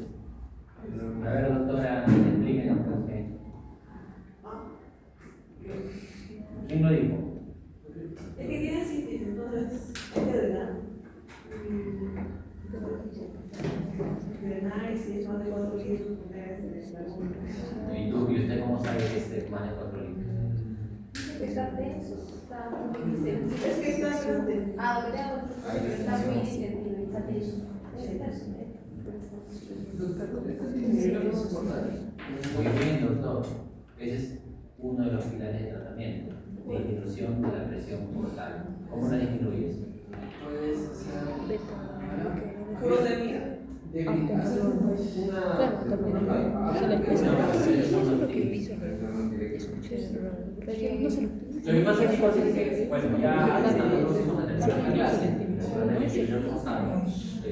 A ver, doctora, explíquenos por qué. ¿Quién lo dijo? Es que tiene síntesis, entonces hay que drenar. Drenar y si es más de 4 litros, ¿Y usted cómo sabe que es más de 4 litros? Está denso, está muy es que está grande. Ah, está muy distendido, está tenso. Muy bien, doctor. Ese es uno de los pilares de tratamiento, disminución de la presión portal. ¿Cómo la disminuyes? puedes hacer ¿Juros de vida? Claro, también eso es lo que hizo. Escuché, no sé. Lo que pasa, chicos, es que, bueno, ya estando próximos a terminar la clase, seguramente yo no sabe,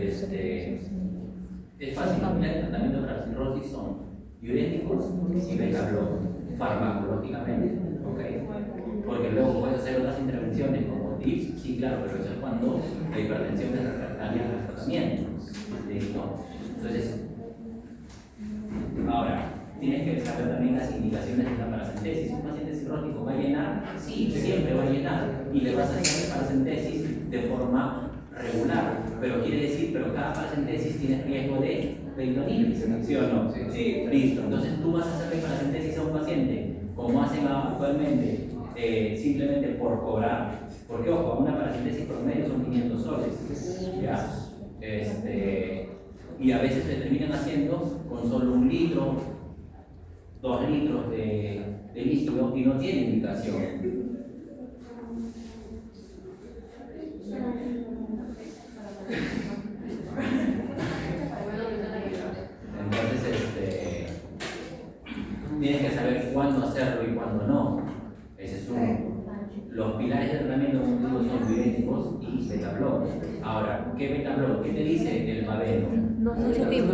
es fácil, el tratamiento para la cirrosis son diuréticos y beta-bloqueadores, farmacológicamente, ¿ok? Porque luego puedes hacer otras intervenciones como DIPS, sí, claro, pero eso es cuando la hipertensión es refractaria al tratamiento, ¿listo? Entonces, ahora, tienes que saber también las indicaciones de la paracentesis. Un paciente cirrótico va a llenar, sí, siempre va a llenar, y le vas a hacer paracentesis de forma regular, pero quiere decir, pero cada paracentesis tiene riesgo de peritonitis, ¿sí o no? Sí. Listo, entonces tú vas a hacerle paracentesis a un paciente, como hacen actualmente, simplemente por cobrar, porque ojo, una paracentesis promedio son 500 soles, ¿ya? Y a veces se terminan haciendo con solo 1 litro, 2 litros de líquido y no tiene indicación. Entonces, tienes que saber cuándo hacerlo y cuándo no. Ese es uno. Los pilares del tratamiento, como digo, son diuréticos y beta-block. Ahora, ¿qué beta-block? ¿Qué te dice el Maveno? No selectivo.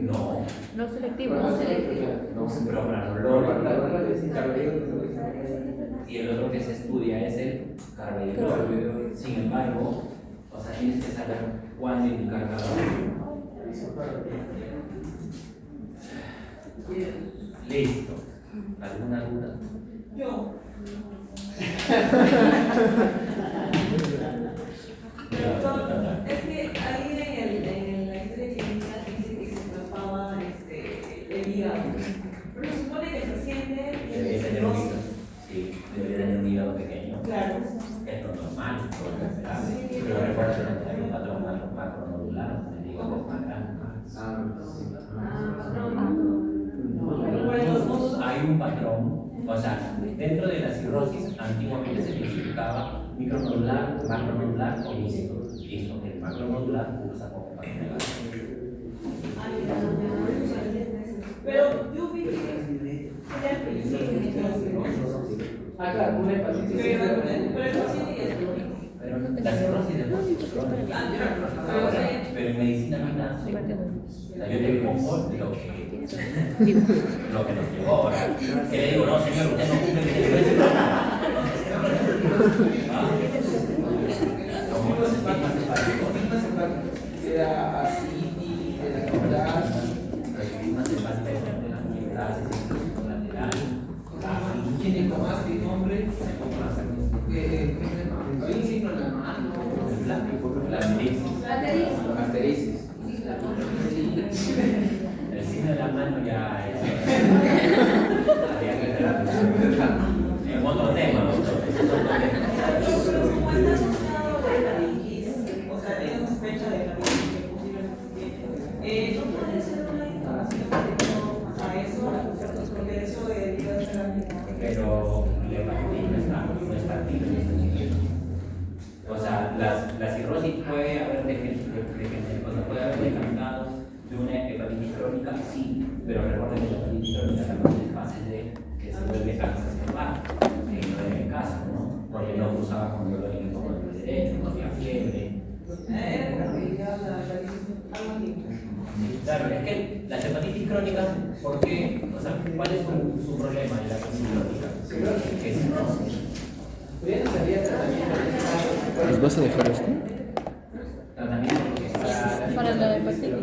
No. No selectivo. Propranolol. Y el otro que se estudia es el carvedilol. Sin embargo, o sea, tienes que saber cuándo indicar cada uno. Listo. ¿Alguna duda? Yo. Es que ahí en la historia clínica dice que se trataba el hígado. Pero se supone que el paciente tiene cirrosis. Sí, debería tener un hígado pequeño. Claro. Es lo normal, todo es esperable. Pero recuerda que tener un patrón macronodular, donde el hígado es más grande. Hay un patrón, o sea, dentro de la cirrosis antiguamente se clasificaba micronodular, macronodular o mixto. Listo, el macronodular usa como patrón. Pero yo vi que al principio Claro, una hepatitis. pero el paciente ya es crónico. Pero la cirrosis de por sí es crónica. Pero en medicina no hay nada seguro. O sea, yo te pongo lo que nos llegó ahora. Que le digo, no, señor, usted no cumple que debe decir nada. Como los estigmas hepáticos. Era así, de la cavidad. Los estigmas hepáticos de las metastasis, lateral. ¿Quién tomaste nombre? Hay un signo en la mano. La Asterisis. El signo de la mano ya es. Habría que ver. En otro tema, doctor. Pero como está asociado a la hepatitis, o sea, tiene sospecha de hepatitis que posiblemente no puede ser una instalación a eso, porque de eso debería ser. Pero la hepatitis no está activa en este momento. O sea, la cirrosis puede haber puede haber decantado de una hepatitis crónica, sí, pero recuerden que la hepatitis crónica también es fase de que se vuelve cáncer cerebral, que no era el caso, ¿no? Porque no cruzaba con dolor en el codo derecho, no había fiebre. Era como que ya la hepatitis algo así. Claro, es que las hepatitis crónicas, ¿por qué? O sea, ¿cuál es su problema en la hepatitis crónica? Que es cirrosis. ¿Pudieran salir tratamiento? ¿Vas a dejar esto? Tratamiento Para la hepatitis. pero